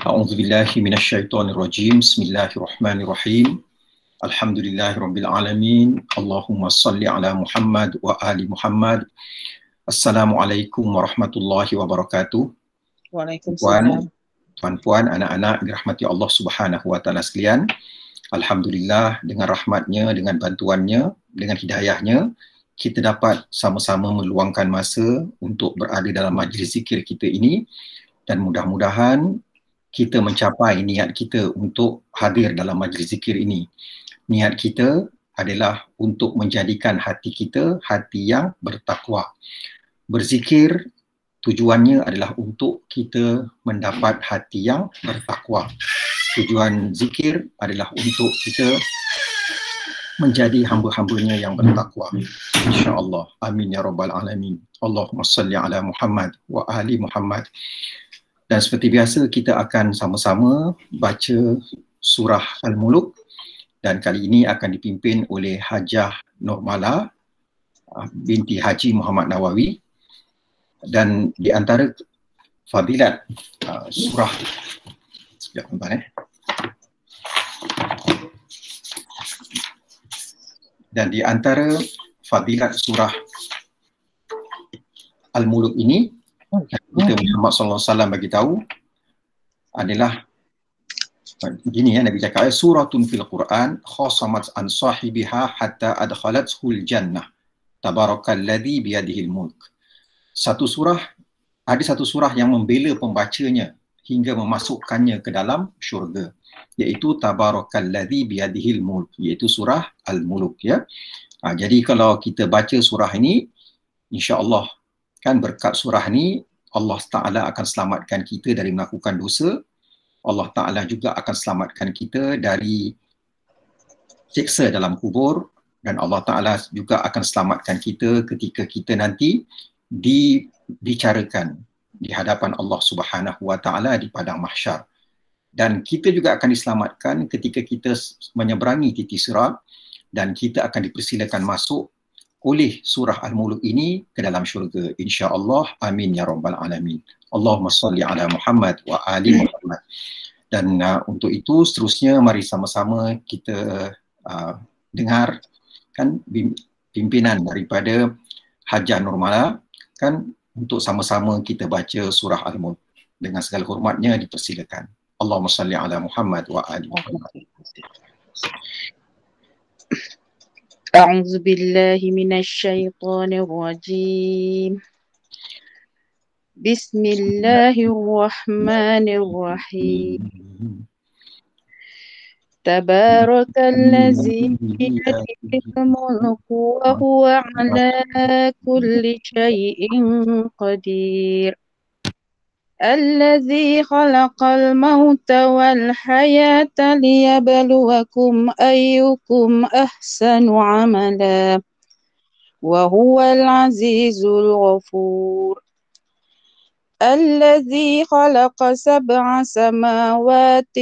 A'udzubillahi minasyaitonirrajim. Bismillahirrahmanirrahim. Alhamdulillahirabbil alamin. Allahumma salli ala Muhammad wa ali Muhammad. Assalamualaikum warahmatullahi wabarakatuh. Waalaikumsalam. Tuan-puan, anak-anak dirahmati Allah Subhanahu wa taala sekalian. Alhamdulillah, dengan rahmatnya, dengan bantuannya, dengan hidayahnya, kita dapat sama-sama meluangkan masa untuk berada dalam majlis zikir kita ini, dan mudah-mudahan kita mencapai niat kita untuk hadir dalam majlis zikir ini. Niat kita adalah untuk menjadikan hati kita hati yang bertakwa. Berzikir tujuannya adalah untuk kita mendapat hati yang bertakwa. Tujuan zikir adalah untuk kita menjadi hamba-hambanya yang bertakwa. InsyaAllah. Amin ya rabbal alamin. Allahumma salli ala Muhammad wa ali Muhammad. Dan seperti biasa kita akan sama-sama baca surah Al-Muluk, dan kali ini akan dipimpin oleh Hajah Nurmala binti Haji Muhammad Nawawi. Dan di antara fadilat surah, sekejap tuan-tuan, dan di antara fadilat surah Al-Muluk ini, kita Muhammad sallallahu alaihi wasallam bagi tahu adalah begini, Nabi cakap, suratun fil Quran khasamat an sahibiha hatta adkhalathul jannah tabarakalladzi biyadihil mulk. Ada satu surah yang membela pembacanya hingga memasukkannya ke dalam syurga, iaitu tabarakalladzi biyadihil mulk, iaitu surah Al-Muluk, ya. Jadi kalau kita baca surah ini, insya-Allah kan berkat surah ni Allah Ta'ala akan selamatkan kita dari melakukan dosa. Allah Ta'ala juga akan selamatkan kita dari siksa dalam kubur, dan Allah Ta'ala juga akan selamatkan kita ketika kita nanti dibicarakan di hadapan Allah Subhanahu wa Ta'ala di padang mahsyar. Dan kita juga akan diselamatkan ketika kita menyeberangi titik sirat, dan kita akan dipersilakan masuk oleh surah Al-Muluk ini ke dalam syurga, insya-Allah. Amin ya rabbal alamin. Allahumma salli ala Muhammad wa ali Muhammad. Dan untuk itu seterusnya mari sama-sama kita dengar kan pimpinan daripada Hajah Nurmala kan, untuk sama-sama kita baca surah Al-Mulk. Dengan segala hormatnya dipersilakan. Allahumma salli ala Muhammad wa ali Muhammad. أعوذ بالله من الشيطان الرجيم. بسم الله الرحمن الرحيم. تبارك الذي بيده الملك وهو على كل شيء قدير. الذي خلق الموت والحياة ليبلوكم أيكم أحسن عملا وهو العزيز الغفور. الذي خلق 7 سماوات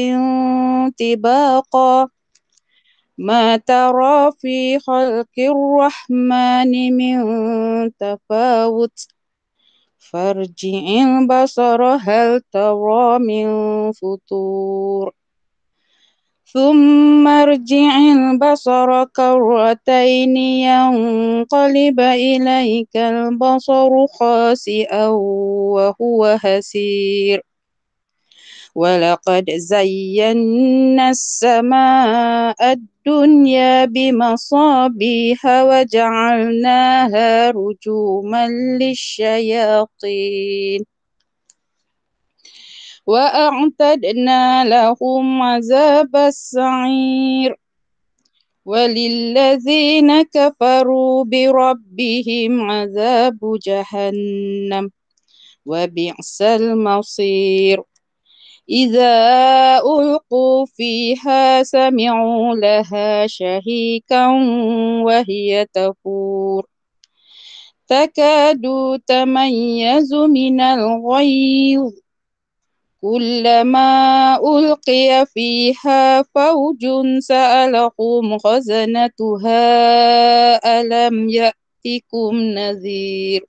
طباقا ما ترى في خلق الرحمن من تفاوت فارجع البصر هل ترى من فطور ثم ارجع البصر كرتين ينقلب إليك البصر خاسئا وهو حسير ولقد زينا السماء الدنيا بمصابيح وجعلناها رجوما للشياطين وأعتدنا لهم عذاب السعير وللذين كفروا بربهم عذاب جهنم وبئس المصير. إذا ألقوا فيها سمعوا لها شهيقا وهي تفور تكاد تميز من الغيظ كلما ألقي فيها فوج سألهم خزنتها ألم يأتكم نذير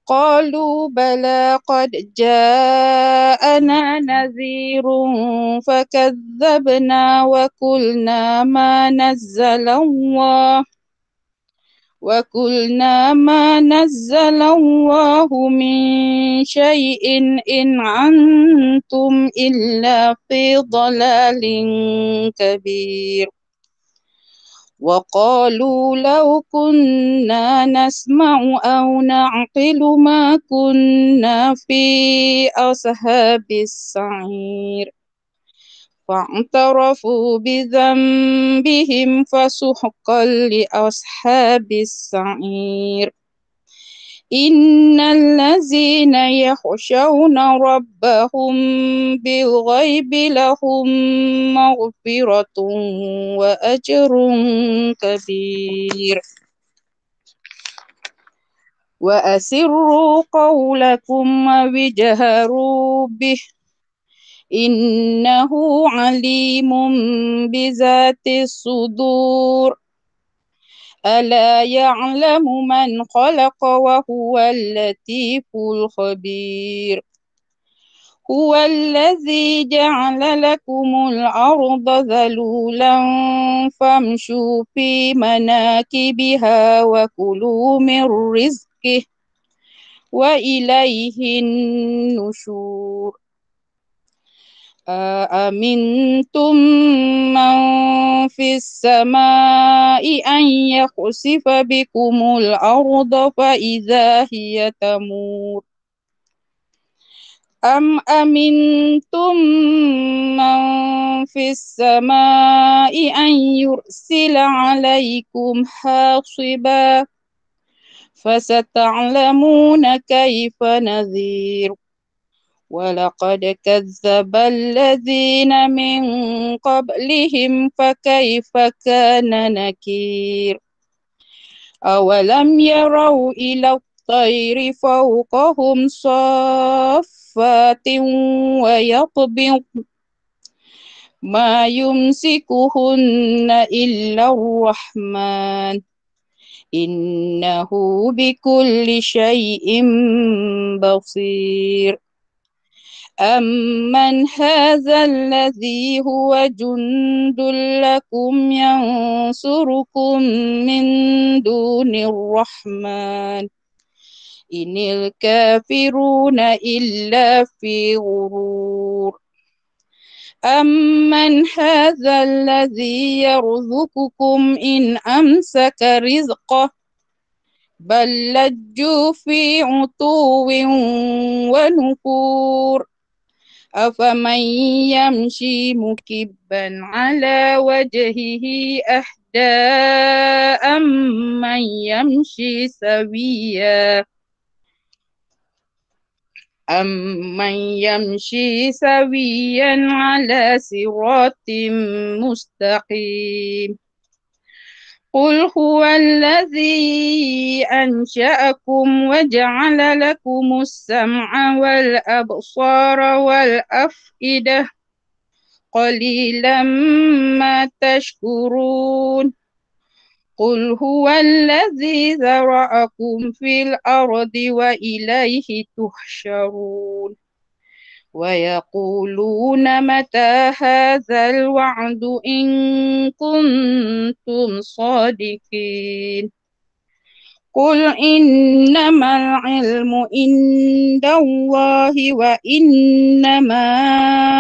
قالوا بلى قد جاءنا نذير فكذبنا وقلنا ما نزل الله من شيء إن أنتم إلا في ضلال كبير وقالوا لو كنا نسمع أو نعقل ما كنا في أصحاب السعير فاعترفوا بذنبهم فسحقا لأصحاب السعير إن الذين يخشون ربهم بالغيب لهم مغفرة وأجر كبير وأسروا قولكم واجهروا به إنه عليم بذات الصدور ألا يعلم من خلق وهو اللطيف الخبير هو الذي جعل لكم الأرض ذلولا فامشوا في مناكبها وكلوا من رزقه وإليه النشور أأمنتم من في السماء أن يخسف بكم الأرض فإذا هي تمور أم أمنتم من في السماء أن يرسل عليكم حاصبا فستعلمون كيف نذير ولقد كذب الذين من قبلهم فكيف كان نكير أولم يروا إلى الطير فوقهم صافات ويقبض ما يمسكهن إلا الرحمن إنه بكل شيء بصير أمن هذا الذي هو جند لكم ينصركم من دون الرحمن إن الكافرون إلا في غرور أمن هذا الذي يرزقكم إن أمسك رزقه بل لجوا في عتو ونفور أفمن يمشي مكبا على وجهه أهدى أمن يمشي سويا على صراط مستقيم قل هو الذي أنشأكم وجعل لكم السمع والأبصار والأفئدة قليلا ما تشكرون قل هو الذي ذرأكم في الأرض وإليه تحشرون ويقولون متى هذا الوعد إن كنتم صادقين قل إنما العلم عند الله وإنما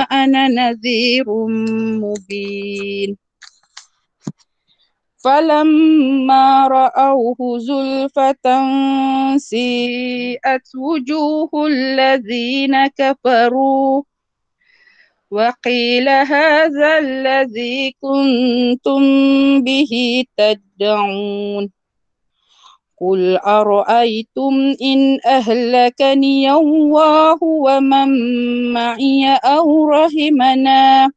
أنا نذير مبين فلما رأوه زلفة سيئت وجوه الذين كفروا وقيل هذا الذي كنتم به تدعون قل أرأيتم إن أهلكني الله ومن معي أو رحمنا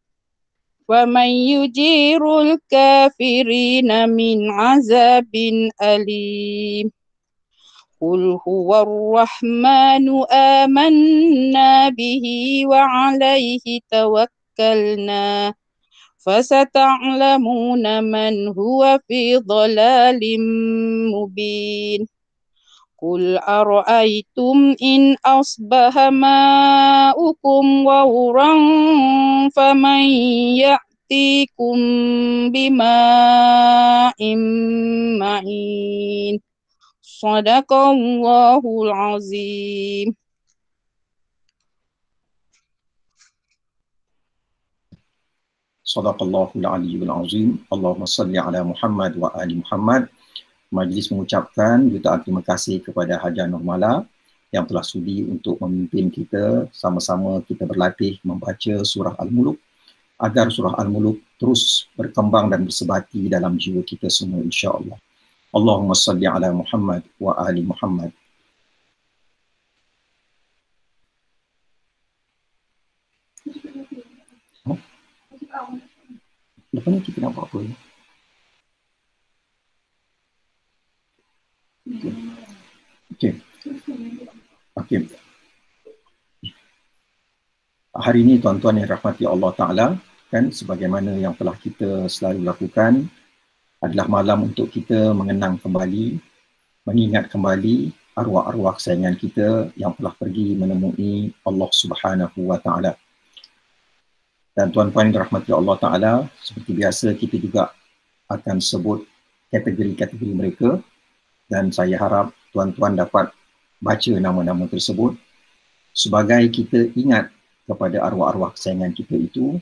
ومن يجير الكافرين من عذاب أليم قل هو الرحمن آمنا به وعليه توكلنا فستعلمون من هو في ضلال مبين قل أرأيتم إن أصبح ماؤكم غورا فمن يأتيكم بماء معين صدق الله العظيم. Sadaqallahul Aliyyul Azim. Allahumma salli ala Muhammad wa ali Muhammad. Majlis mengucapkan jutaan terima kasih kepada Hajar Nurmala yang telah sudi untuk memimpin kita, sama-sama kita berlatih membaca surah Al-Muluk agar surah Al-Muluk terus berkembang dan bersebati dalam jiwa kita semua, insya-Allah. Allahumma salli ala Muhammad wa ali Muhammad. Lepas ni kita nak buat apa ni? Okey. Okey. Hari ini tuan-tuan yang rahmati Allah Ta'ala, kan, sebagaimana yang telah kita selalu lakukan, adalah malam untuk kita mengenang kembali, mengingat kembali arwah-arwah kesayangan kita yang telah pergi menemui Allah Subhanahu wa Ta'ala. Dan tuan-tuan yang dirahmati Allah Ta'ala, seperti biasa kita juga akan sebut kategori-kategori mereka, dan saya harap tuan-tuan dapat baca nama-nama tersebut sebagai kita ingat kepada arwah-arwah kesayangan kita itu,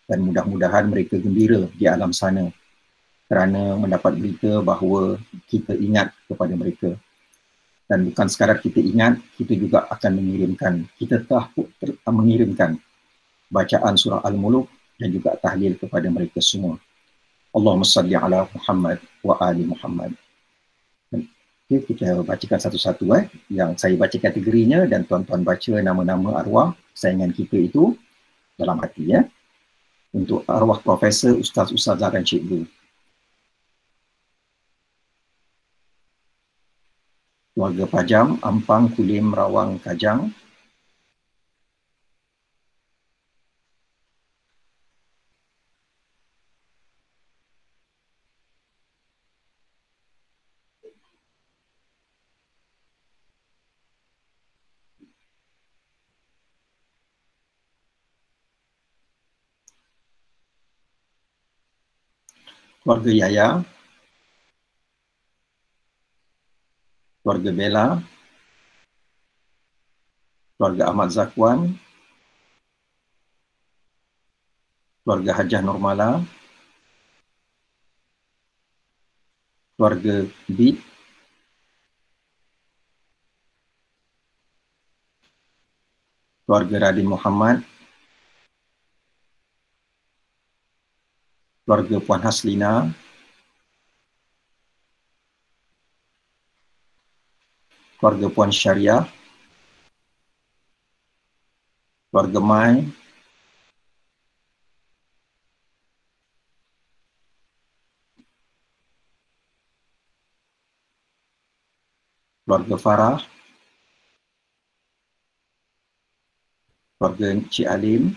dan mudah-mudahan mereka gembira di alam sana kerana mendapat berita bahawa kita ingat kepada mereka. Dan bukan sekadar kita ingat, kita juga akan mengirimkan, kita telah mengirimkan bacaan surah Al-Muluk dan juga tahlil kepada mereka semua. Allahumma salli ala Muhammad wa ali Muhammad. Okay, kita bacakan satu-satu yang saya baca kategorinya dan tuan-tuan baca nama-nama arwah kesayangan kita itu dalam hati ya. Untuk arwah Profesor, Ustaz, Ustazah dan Cikgu. Keluarga Pajam, Ampang, Kulim, Rawang, Kajang. Keluarga Yaya, keluarga Bella, keluarga Ahmad Zakwan, keluarga Hajah Nurmala, keluarga Bid, keluarga Radin Muhammad, keluarga Puan Haslina, keluarga Puan Syariah, keluarga Mai, keluarga Farah, keluarga Cik Alim,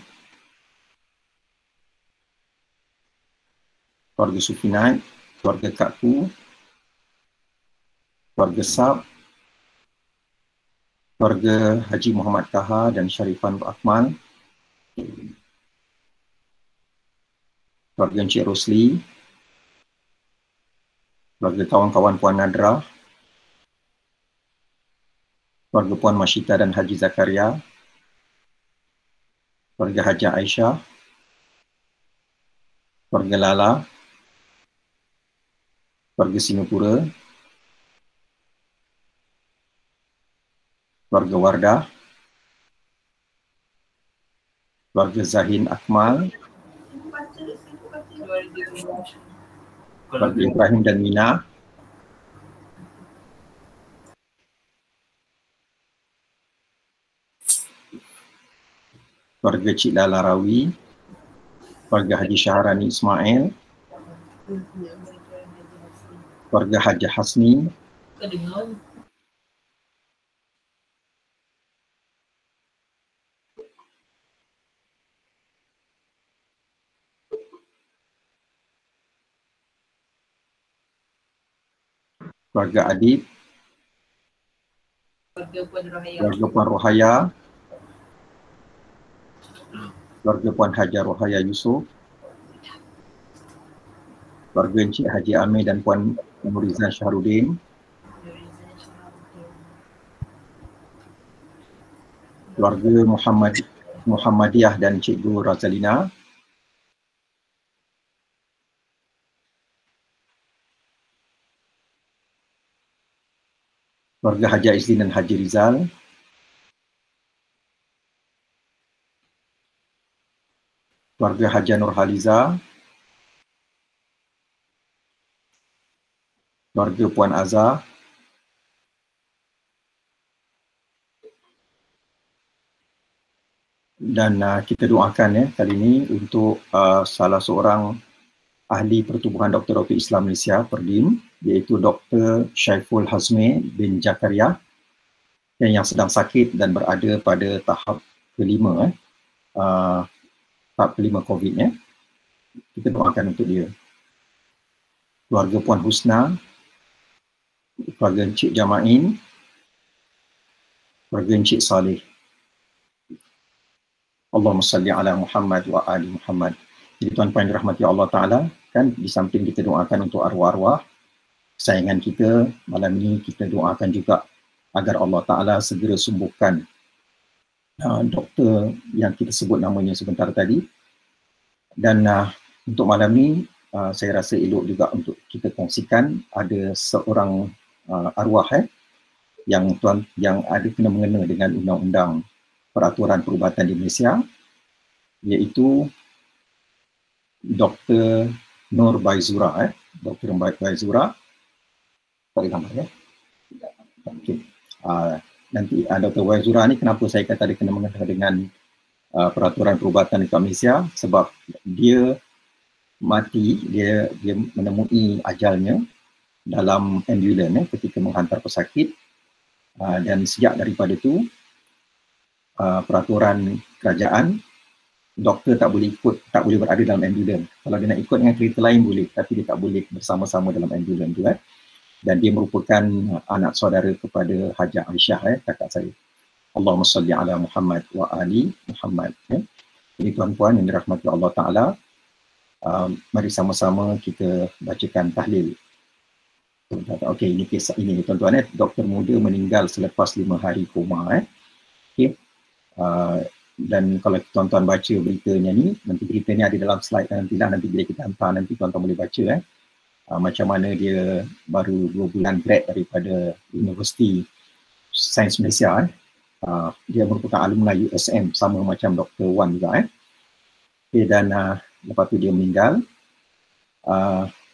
keluarga Sufinat, keluarga Kak Ku, keluarga Sab, keluarga Haji Muhammad Taha dan Syarifan Akmal, keluarga Encik Rosli, keluarga kawan-kawan Puan Nadra, keluarga Puan Masyita dan Haji Zakaria, keluarga Haja Aisyah, keluarga Lala, keluarga Singapura, keluarga Wardah, keluarga Zahin Akmal, keluarga Ibrahim dan Mina, keluarga Cik Lala Rawi, keluarga Haji Syahrani Ismail, keluarga Haji Hasni, keluarga Adib, keluarga Puan Rohaya, keluarga Puan Hajar Rohaya Yusof, keluarga Encik Haji Amir dan Puan Nurizan Syahrudin, keluarga Muhammadiyah dan Cikgu Razalina, keluarga Haji Aizlin dan Haji Rizal, keluarga Haji Nurhaliza, keluarga Puan Azhar, dan kita doakan kali ini untuk salah seorang ahli pertubuhan Dr. Islam Malaysia, Perdim, iaitu Dr. Syaiful Hazmi bin Zakaria yang sedang sakit dan berada pada tahap kelima, tahap kelima COVID. Kita doakan untuk dia. Keluarga Puan Husna, keluarga Encik Jamain, keluarga Encik Saleh. Allahumma salli ala Muhammad wa ali Muhammad. Jadi tuan-tuan yang dirahmati Allah Ta'ala, kan di samping kita doakan untuk arwah-arwah kesayangan kita, malam ini kita doakan juga agar Allah Ta'ala segera sembuhkan doktor yang kita sebut namanya sebentar tadi. Dan untuk malam ini saya rasa elok juga untuk kita kongsikan ada seorang arwah yang ada kena mengena dengan undang-undang peraturan perubatan di Malaysia, iaitu Dr. Nur Baizura. Dr. Baizura, tak ada gambar Okay. Nanti Dr. Baizura ni kenapa saya kata dia kena mengena dengan peraturan perubatan di Malaysia, sebab dia mati, dia menemui ajalnya dalam ambulans ketika menghantar pesakit, dan sejak daripada itu peraturan kerajaan, doktor tak boleh berada dalam ambulans. Kalau dia nak ikut dengan kereta lain boleh, tapi dia tak boleh bersama-sama dalam ambulans tu. Dan dia merupakan anak saudara kepada Hajah Aisyah, kakak saya. Allahumma salli ala Muhammad wa ali Muhammad. Jadi tuan-puan yang dirahmati Allah Ta'ala, mari sama-sama kita bacakan tahlil. Okey, ini kisah ini tuan-tuan. Doktor muda meninggal selepas 5 hari koma. Okey. Dan kalau tuan-tuan baca beritanya ni, nanti berita ni ada dalam slide nanti bila kita hantar, nanti tuan-tuan boleh baca macam mana dia baru 2 bulan grad daripada Universiti Sains Malaysia. Dia merupakan alumni USM, sama macam Dr. Wan juga. Okay, dan lepas tu dia meninggal.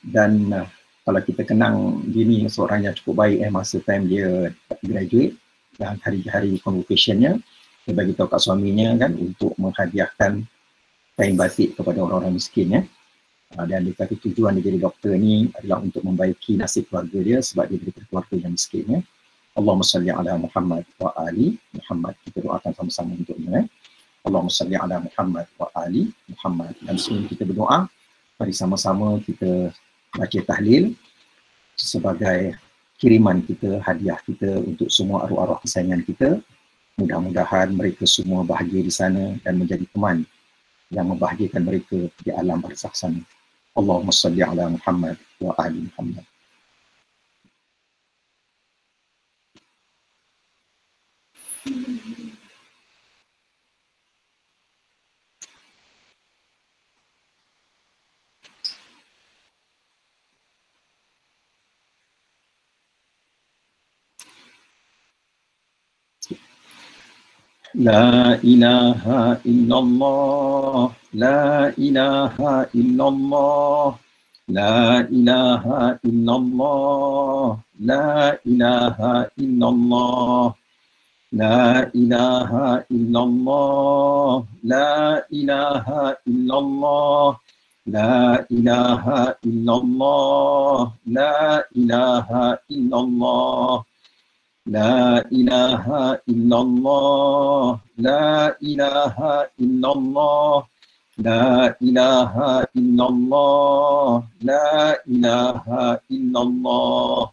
Dan kalau kita kenang dia ni seorang yang cukup baik masa time dia graduate, dan hari-hari convocation-nya dia bagi tahu kat suaminya kan untuk menghadiahkan kain batik kepada orang-orang miskin. Dan dia kata tujuan dia jadi doktor ni adalah untuk membaiki nasib keluarga dia sebab dia daripada keluarga yang miskin. Allahumma salli ala Muhammad wa ali Muhammad. Kita doakan sama-sama untuknya. Allahumma salli ala Muhammad wa ali Muhammad. Dan sebelum kita berdoa, mari sama-sama kita baca tahlil sebagai kiriman kita, hadiah kita untuk semua arwah-arwah kesayangan kita. Mudah-mudahan mereka semua bahagia di sana dan menjadi teman yang membahagiakan mereka di alam barzakh sana. Allahumma salli ala Muhammad wa ali Muhammad. La ilaha illallah, la ilaha illallah, la ilaha illallah, la ilaha illallah, la ilaha illallah, la ilaha illallah, la ilaha illallah, la ilaha illallah. La ilaha illallah, la ilaha illallah, la ilaha illallah, la ilaha illallah,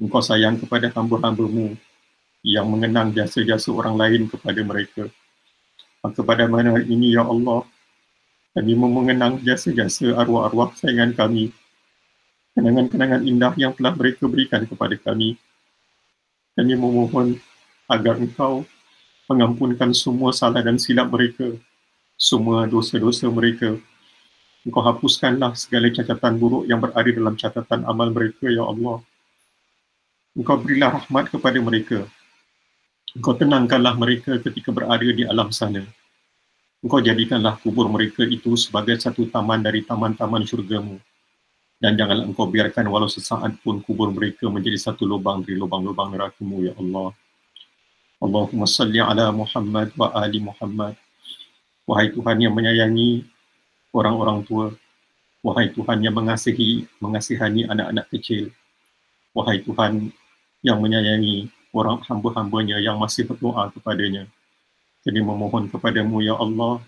Engkau sayang kepada hamba-hambamu yang mengenang jasa-jasa orang lain kepada mereka. Maka pada mana hari ini, ya Allah, kami mengenang jasa-jasa arwah-arwah sayangan kami, kenangan-kenangan indah yang telah mereka berikan kepada kami. Kami memohon agar Engkau mengampunkan semua salah dan silap mereka, semua dosa-dosa mereka. Engkau hapuskanlah segala catatan buruk yang berada dalam catatan amal mereka, ya Allah. Engkau berilah rahmat kepada mereka. Engkau tenangkanlah mereka ketika berada di alam sana. Engkau jadikanlah kubur mereka itu sebagai satu taman dari taman-taman syurgamu. Dan janganlah Engkau biarkan walau sesaat pun kubur mereka menjadi satu lubang dari lubang-lubang neraka-Mu, ya Allah. Allahumma salli ala Muhammad wa ali Muhammad. Wahai Tuhan yang menyayangi orang-orang tua. Wahai Tuhan yang mengasihani anak-anak kecil. Wahai Tuhan yang menyayangi orang hamba-hambanya yang masih berdoa kepadanya. Kami memohon kepadamu, ya Allah,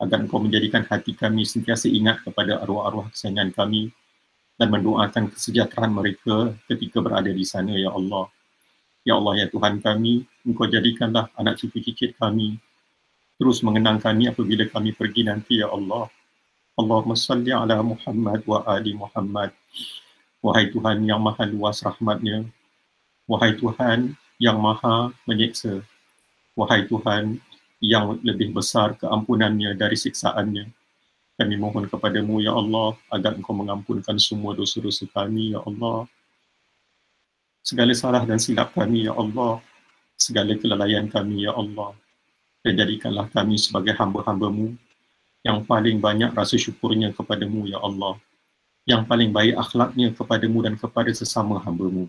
agar Engkau menjadikan hati kami sentiasa ingat kepada arwah-arwah kesayangan kami dan mendoakan kesejahteraan mereka ketika berada di sana, ya Allah. Ya Allah, ya Tuhan kami, Engkau jadikanlah anak cucu-cicit kami terus mengenang kami apabila kami pergi nanti, ya Allah. Allahumma salli ala Muhammad wa ali Muhammad. Wahai Tuhan yang maha luas rahmatnya, wahai Tuhan yang maha menyiksa, wahai Tuhan yang lebih besar keampunannya dari siksaannya, kami mohon kepadamu, ya Allah, agar Engkau mengampunkan semua dosa-dosa kami, ya Allah. Segala salah dan silap kami, ya Allah, segala kelalaian kami, ya Allah. Dan jadikanlah kami sebagai hamba-hamba-Mu yang paling banyak rasa syukurnya kepadamu, ya Allah. Yang paling baik akhlaknya kepadamu dan kepada sesama hamba-Mu.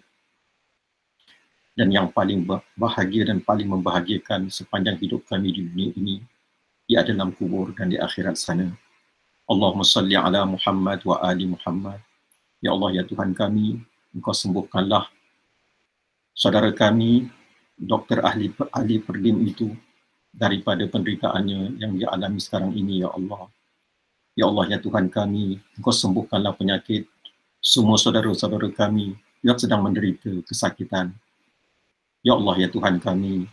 Dan yang paling bahagia dan paling membahagiakan sepanjang hidup kami di dunia ini, di dalam kubur dan di akhirat sana. Allahumma salli ala Muhammad wa ali Muhammad. Ya Allah, ya Tuhan kami, Engkau sembuhkanlah saudara kami, doktor ahli perdim itu, daripada penderitaannya yang dia alami sekarang ini, ya Allah. Ya Allah, ya Tuhan kami, Engkau sembuhkanlah penyakit semua saudara-saudara kami yang sedang menderita kesakitan. Ya Allah, ya Tuhan kami,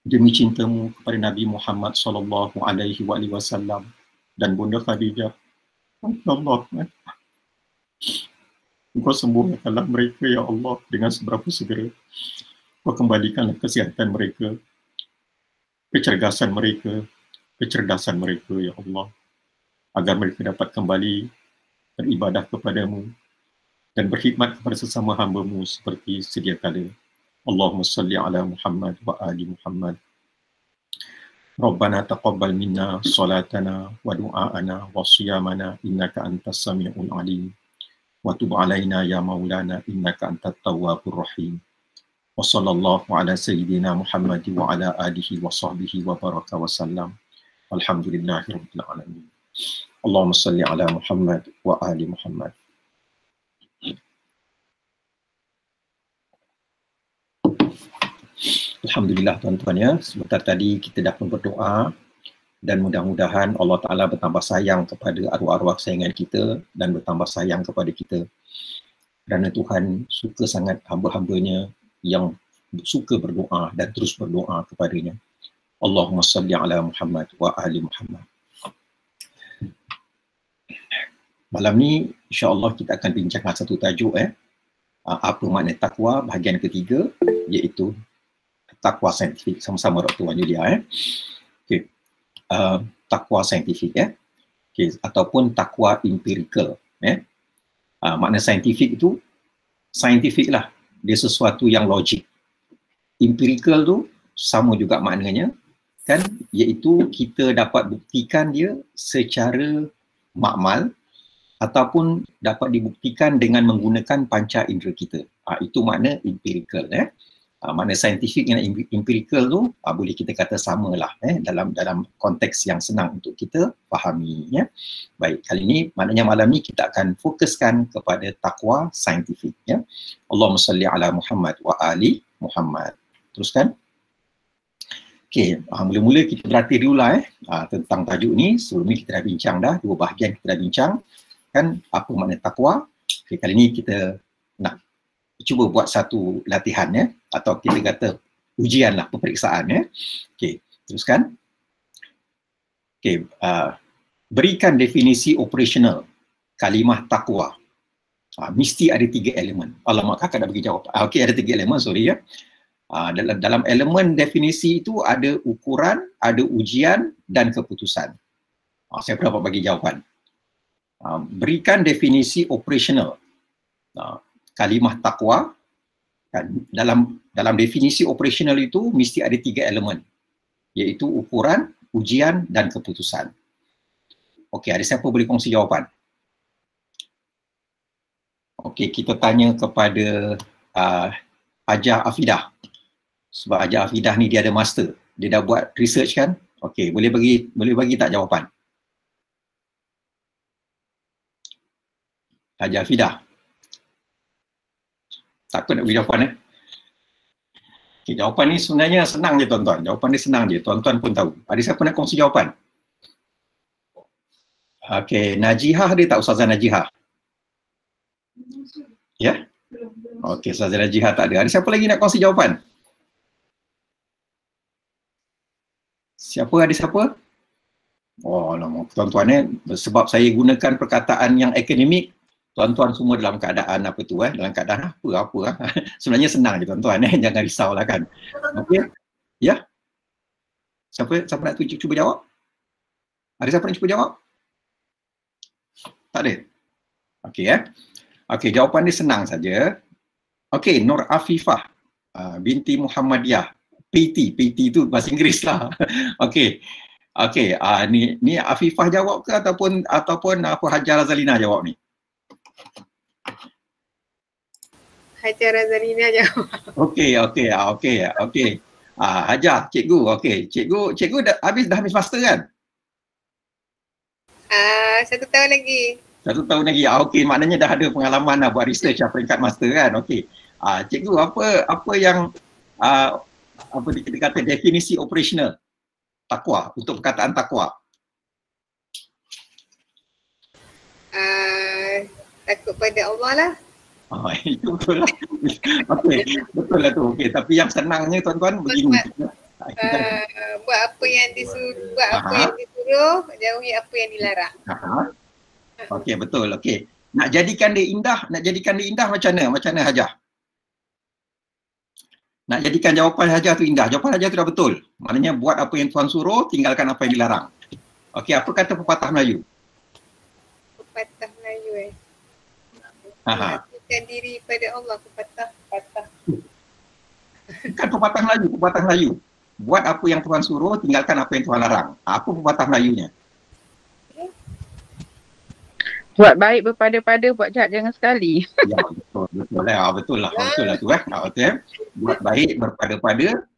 demi cinta-Mu kepada Nabi Muhammad SAW dan Bunda Khadijah, ya Allah, Engkau sembuhkanlah mereka, ya Allah, dengan seberapa segera. Engkau kembalikanlah kesihatan mereka, kecerdasan mereka, ya Allah, agar mereka dapat kembali beribadah kepadamu dan berkhidmat kepada sesama hamba-Mu seperti sedia kala. Allahumma salli ala Muhammad wa ali Muhammad. Rabbana taqabbal minna salatana wa du'aana wa siyamana innaka antas sami'ul alim. Wa tub alaina ya maulana innaka antat tawwabur rahim. Wa sallallahu ala sayyidina Muhammad wa ala alihi wa sahbihi wa baraka wa sallam. Alhamdulillahi rabbil alamin. Allahumma salli ala Muhammad wa ali Muhammad. Alhamdulillah tuan-tuan ya, sebentar tadi kita dah pun berdoa dan mudah-mudahan Allah Ta'ala bertambah sayang kepada arwah-arwah kesayangan kita dan bertambah sayang kepada kita. Kerana Tuhan suka sangat hamba-hambanya yang suka berdoa dan terus berdoa kepadanya. Allahumma salli ala Muhammad wa ali Muhammad. Malam ni insya-Allah kita akan bincangkan satu tajuk apa makna takwa bahagian ketiga, iaitu takwa saintifik. Sama-sama Dr. Wan Julia okay. Takwa saintifik okay. Ataupun takwa empirical makna saintifik itu saintifik lah, dia sesuatu yang logik. Empirical tu sama juga maknanya kan, iaitu kita dapat buktikan dia secara makmal ataupun dapat dibuktikan dengan menggunakan panca indera kita. Itu makna empirical. Makna saintifik dengan empirical tu boleh kita kata samalah dalam konteks yang senang untuk kita fahami. Baik, kali ini maknanya malam ni kita akan fokuskan kepada takwa saintifik. Allahumma salli ala Muhammad wa ali Muhammad. Teruskan. Okey, mula-mula kita berhati dululah tentang tajuk ni. Sebelum ni kita dah bincang dah, dua bahagian kita dah bincang kan apa makna takwa. Okey, kali ni kita nak cuba buat satu latihan ya, atau kita kata ujian lah, peperiksaan ya. Okey, teruskan. Okey, berikan definisi operasional kalimah takwa. Mesti ada 3 elemen. Alamak, kakak dah bagi jawab. Okey, ada 3 elemen, sorry ya. Dalam elemen definisi itu ada ukuran, ada ujian dan keputusan. Saya pun dapat bagi jawapan. Berikan definisi operasional kalimah takwa. Dalam definisi operasional itu mesti ada 3 elemen, iaitu ukuran, ujian dan keputusan. Okey, ada siapa boleh kongsi jawapan? Okey, kita tanya kepada Hajah Afidah. Sebab Hajah Afidah ni dia ada master. Dia dah buat research kan? Okey, boleh bagi tak jawapan? Hajah Afidah. Takut nak bagi jawapan Okay, jawapan ni sebenarnya senang je tuan-tuan. Jawapan dia senang je, tuan-tuan pun tahu. Ada siapa nak kongsi jawapan? Okey, Najihah ada tak Ustazah Najihah? Ya? Okey, Ustazah Najihah tak ada. Ada siapa lagi nak kongsi jawapan? Ada siapa? Oh, lama tuan-tuan sebab saya gunakan perkataan yang akademik, tuan-tuan semua dalam keadaan apa tu dalam keadaan apa sebenarnya senang je tuan-tuan jangan risaulah kan. Okey. Ya. Siapa nak cuba jawab? Ada siapa nak cuba jawab? Tak ada. Okey Okey, jawapan dia senang saja. Okey, Nur Afifah binti Muhammadiyah. PT itu bahasa Inggeris lah. Okey. Ni Afifah jawab ke ataupun apa Hajar Razalina jawab ni? Hajar Razalina jawab. Okey. Hajar, cikgu. Okey, cikgu dah habis master kan? 1 tahun lagi. 1 tahun lagi. Okey, maknanya dah ada pengalaman dah buat research peringkat master kan? Okey. Cikgu apa yang apa kita kata definisi operasional takwa untuk perkataan takwa? Takut pada Allah lah. Itu betul lah. Okey, betul lah tu. Okey, tapi yang senangnya tuan-tuan begini. Buat apa yang disuruh, jauhi apa yang dilarang. Okey, betul. Okey. Nak jadikan dia indah macam mana Hajah? Nak jadikan jawapan Hajah tu indah. Jawapan Hajah tu dah betul. Maknanya buat apa yang Tuhan suruh, tinggalkan apa yang dilarang. Okey, apa kata pepatah Melayu? Pepatah Melayu Mengabdikan diri pada Allah, pepatah. Bukan pepatah Melayu. Buat apa yang Tuhan suruh, tinggalkan apa yang Tuhan larang. Apa pepatah Melayunya? Buat baik berpada-pada, buat jahat jangan sekali. Ya, betul lah tu Okey. Buat baik berpada-pada,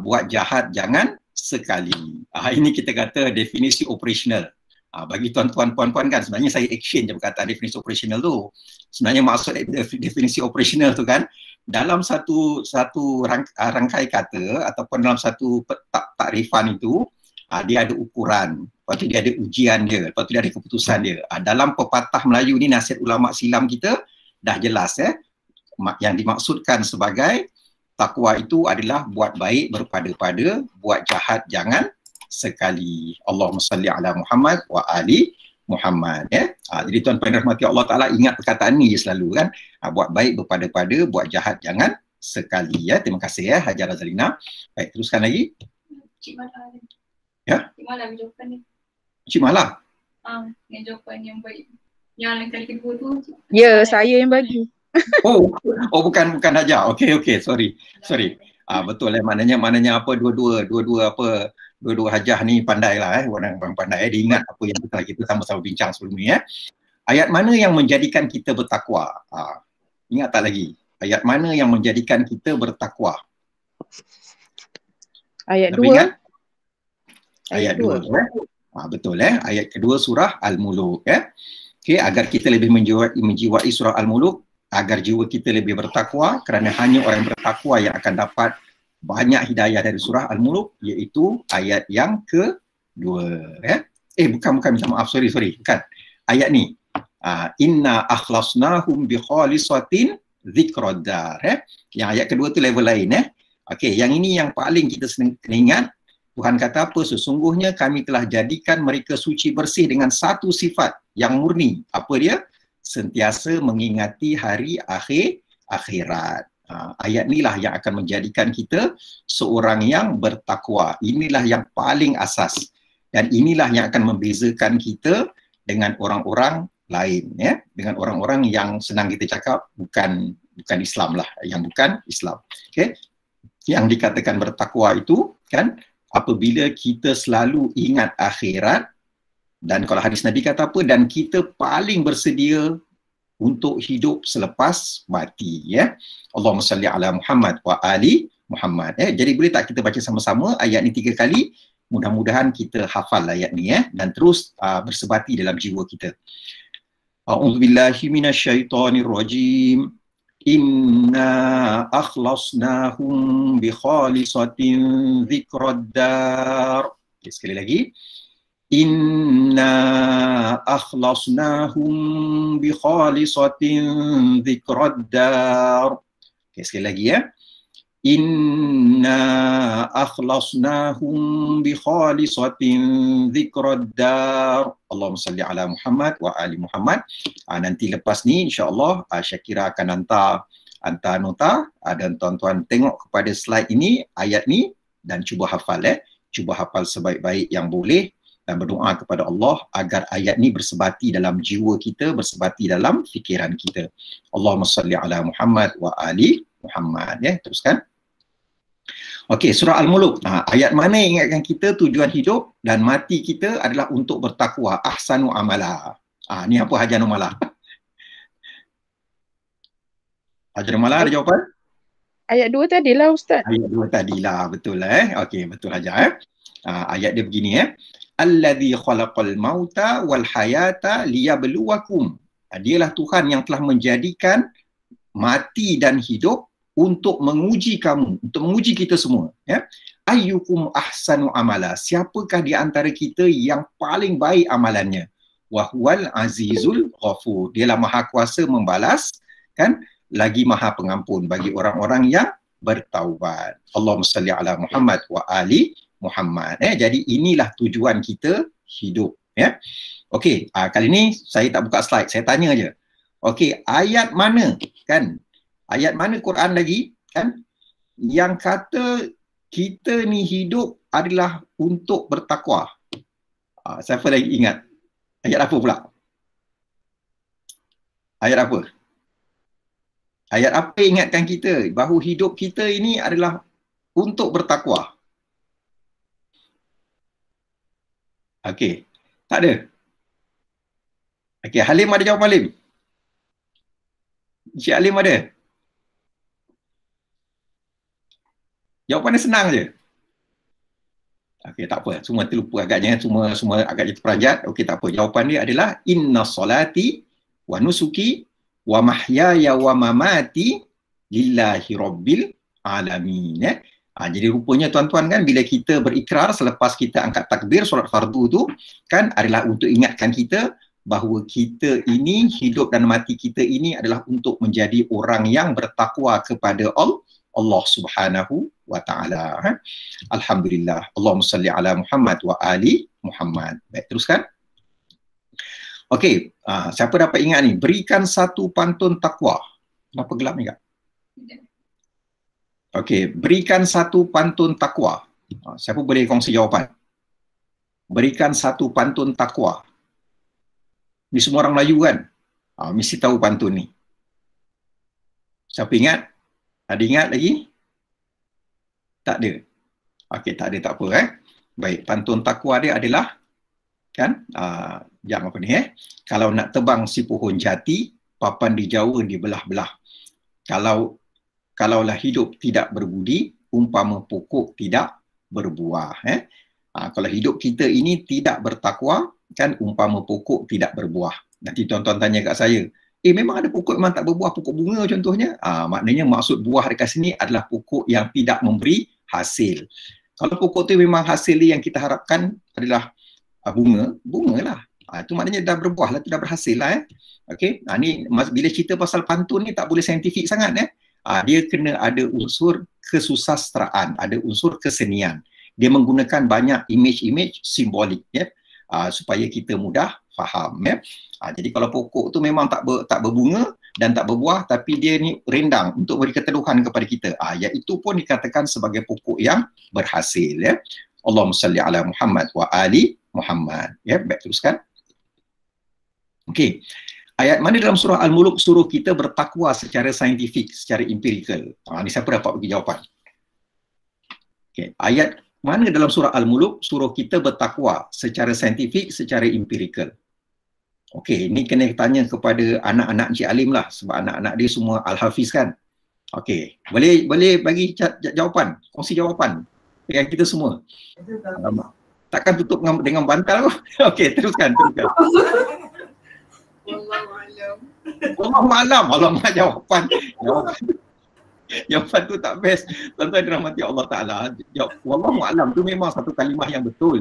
buat jahat jangan sekali. Ini kita kata definisi operasional. Bagi tuan-tuan puan-puan kan sebenarnya saya exchange je perkataan definisi operasional tu. Sebenarnya maksud definisi operasional tu kan dalam satu rangkai kata ataupun dalam satu takrifan itu dia ada ukuran, lepas tu dia ada ujian dia, lepas tu dia ada keputusan dia. Dalam pepatah Melayu ni nasihat ulama silam kita dah jelas yang dimaksudkan sebagai takwa itu adalah buat baik berpada-pada, buat jahat jangan sekali. Allahumma salli ala Muhammad wa ali Muhammad jadi tuan-tuan rahmati Allah Ta'ala ingat perkataan ni selalu kan. Buat baik berpada-pada, buat jahat jangan sekali Terima kasih Hajar Razalina. Baik, teruskan lagi. Cik Mala. Cik Mala jawapan ni. Cik Mala? Yang jawapan yang baik. Yang kali kedua tu. Ya, saya yang bagi. bukan Hajar. Okey, sorry. Betul maknanya apa dua-dua Hajah ni pandai lah orang pandai dia ingat apa yang kita sama-sama bincang sebelum ni Ayat mana yang menjadikan kita bertakwa? Ingat tak lagi? Ayat mana yang menjadikan kita bertakwa? Ayat 2. Ayat 2. Betul ayat kedua surah Al-Muluk Okey, agar kita lebih menjiwai surah Al-Muluk, agar jiwa kita lebih bertakwa, kerana hanya orang bertakwa yang akan dapat banyak hidayah dari surah Al-Muluk, iaitu ayat yang kedua bukan minta maaf, sorry bukan ayat ni. Inna akhlasnahum bi khalisatin Dhikrad dar. Yang ayat kedua tu level lain. Okey, yang ini yang paling kita kena ingat. Tuhan kata apa? Sesungguhnya kami telah jadikan mereka suci bersih dengan satu sifat yang murni. Apa dia? Sentiasa mengingati hari akhirat. Ayat inilah yang akan menjadikan kita seorang yang bertakwa. Inilah yang paling asas. Dan inilah yang akan membezakan kita dengan orang-orang lain, ya, dengan orang-orang yang senang kita cakap bukan Islam lah, yang bukan Islam. Okay? Yang dikatakan bertakwa itu kan apabila kita selalu ingat akhirat, dan kalau hadis Nabi kata apa, dan kita paling bersedia untuk hidup selepas mati, ya. Allahumma salli ala Muhammad wa ali Muhammad. Jadi boleh tak kita baca sama-sama ayat ni 3 kali? Mudah-mudahan kita hafal ayat ni, dan terus bersebati dalam jiwa kita. A'udzubillahi minasyaitonirrajim. Inna akhlasnahum bi khalisatin dzikrad dar. Okay, sekali lagi. Inna akhlasnahum bi khalisatin dzikrad dar. Okay, sekali lagi, ya. Inna akhlasnahum bi khalisatin dzikrad dar. Allahumma salli ala Muhammad wa ali Muhammad. Nanti lepas ni insya-Allah Syakira akan hantar nota, dan tuan-tuan tengok kepada slide ini, ayat ni, dan cuba hafal, cuba hafal sebaik-baik yang boleh, dan berdoa kepada Allah agar ayat ni bersebati dalam jiwa kita, bersebati dalam fikiran kita. Allahumma salli ala Muhammad wa ali Muhammad, ya. Teruskan. Okey, surah Al-Muluk. Ayat mana yang ingatkan kita tujuan hidup dan mati kita adalah untuk bertakwa. Ahsanu amala. Ni apa Hajar Numala? Hajar Numala ada jawapan? Ayat 2 tadilah Ustaz. Ayat 2 tadilah, betul Okey, betul Hajar. Ayat dia begini, Allazi khalaqal mauta wal hayata liyabluwakum. Dialah Tuhan yang telah menjadikan mati dan hidup untuk menguji kamu, untuk menguji kita semua, ya. Ayyukum ahsanu amala. Siapakah di antara kita yang paling baik amalannya? Wa huwal azizul ghafur. Dialah Maha Kuasa membalas, kan, lagi Maha Pengampun bagi orang-orang yang bertaubat. Allahumma salli ala Muhammad wa ali Muhammad. Jadi inilah tujuan kita hidup, ya. Okey, kali ni saya tak buka slide, saya tanya aja. Okey, ayat mana, kan? Ayat mana Quran lagi, kan, yang kata kita ni hidup adalah untuk bertakwa? Siapa lagi ingat? Ayat apa pula? Ayat apa? Ayat apa ingatkan kita bahawa hidup kita ini adalah untuk bertakwa? Okey, tak ada? Okey, Halim ada jawab Halim? Encik Halim ada? Jawapannya senang je. Okey, tak apa. Semua terlupa agaknya. Semua agaknya terperanjat. Okey, tak apa. Jawapan dia adalah inna salati wa nusuki wa mahyaya wa mamati lillahi rabbil alamin. Jadi rupanya tuan-tuan, kan, bila kita berikrar selepas kita angkat takbir solat fardu tu, kan, adalah untuk ingatkan kita bahawa kita ini, hidup dan mati kita ini adalah untuk menjadi orang yang bertakwa kepada Allah Subhanahu wa ta'ala. Alhamdulillah. Allahumma salli ala Muhammad wa ali Muhammad. Baik, teruskan. Okey, siapa dapat ingat ni? Berikan satu pantun takwa. Kenapa gelap ni, Kak? Okey, berikan satu pantun takwa. Siapa boleh kongsi jawapan? Berikan satu pantun takwa. Ni semua orang Melayu, kan? Mesti tahu pantun ni. Siapa ingat? Ada ingat lagi? Tak ada. Okey, tak ada, tak apa. Baik, pantun takwa dia adalah, kan, yang apa ni, kalau nak tebang si pohon jati, papan di Jawa dibelah-belah. Kalaulah hidup tidak berbudi, umpama pokok tidak berbuah. Kalau hidup kita ini tidak bertakwa, kan, umpama pokok tidak berbuah. Nanti tuan-tuan tanya kat saya, memang ada pokok memang tak berbuah, pokok bunga contohnya. Maknanya maksud buah dekat sini adalah pokok yang tidak memberi hasil. Kalau pokok tu memang hasil yang kita harapkan adalah bunga lah. Itu maknanya dah berbuah lah, dah berhasil lah. Okey, ni bila cerita pasal pantun ni tak boleh saintifik sangat. Dia kena ada unsur kesusastraan, ada unsur kesenian. Dia menggunakan banyak image-image simbolik supaya kita mudah faham. Jadi kalau pokok tu memang tak berbunga dan tak berbuah, tapi dia ni rendang untuk beri keteduhan kepada kita, iaitu pun dikatakan sebagai pokok yang berhasil. Allahumma salli ala Muhammad wa ali Muhammad. Baik, teruskan. Okey. Ayat mana dalam surah Al-Muluk suruh kita bertakwa secara saintifik, secara empirikal? Ni siapa dapat bagi jawapan? Okey, ayat mana dalam surah Al-Muluk suruh kita bertakwa secara saintifik, secara empirikal? Okey, ini kena tanya kepada anak-anak Encik Alim lah, sebab anak-anak dia semua Al-Hafiz kan. Okey, boleh bagi jawapan, kongsi jawapan dengan kita semua. Takkan tutup dengan bantal kok. Okey, teruskan. Wallahualam. Wallahualam. Alamak, jawapan tu tak best. Tuan-tuan dirahmati Allah Ta'ala. Wallahualam tu memang satu kalimah yang betul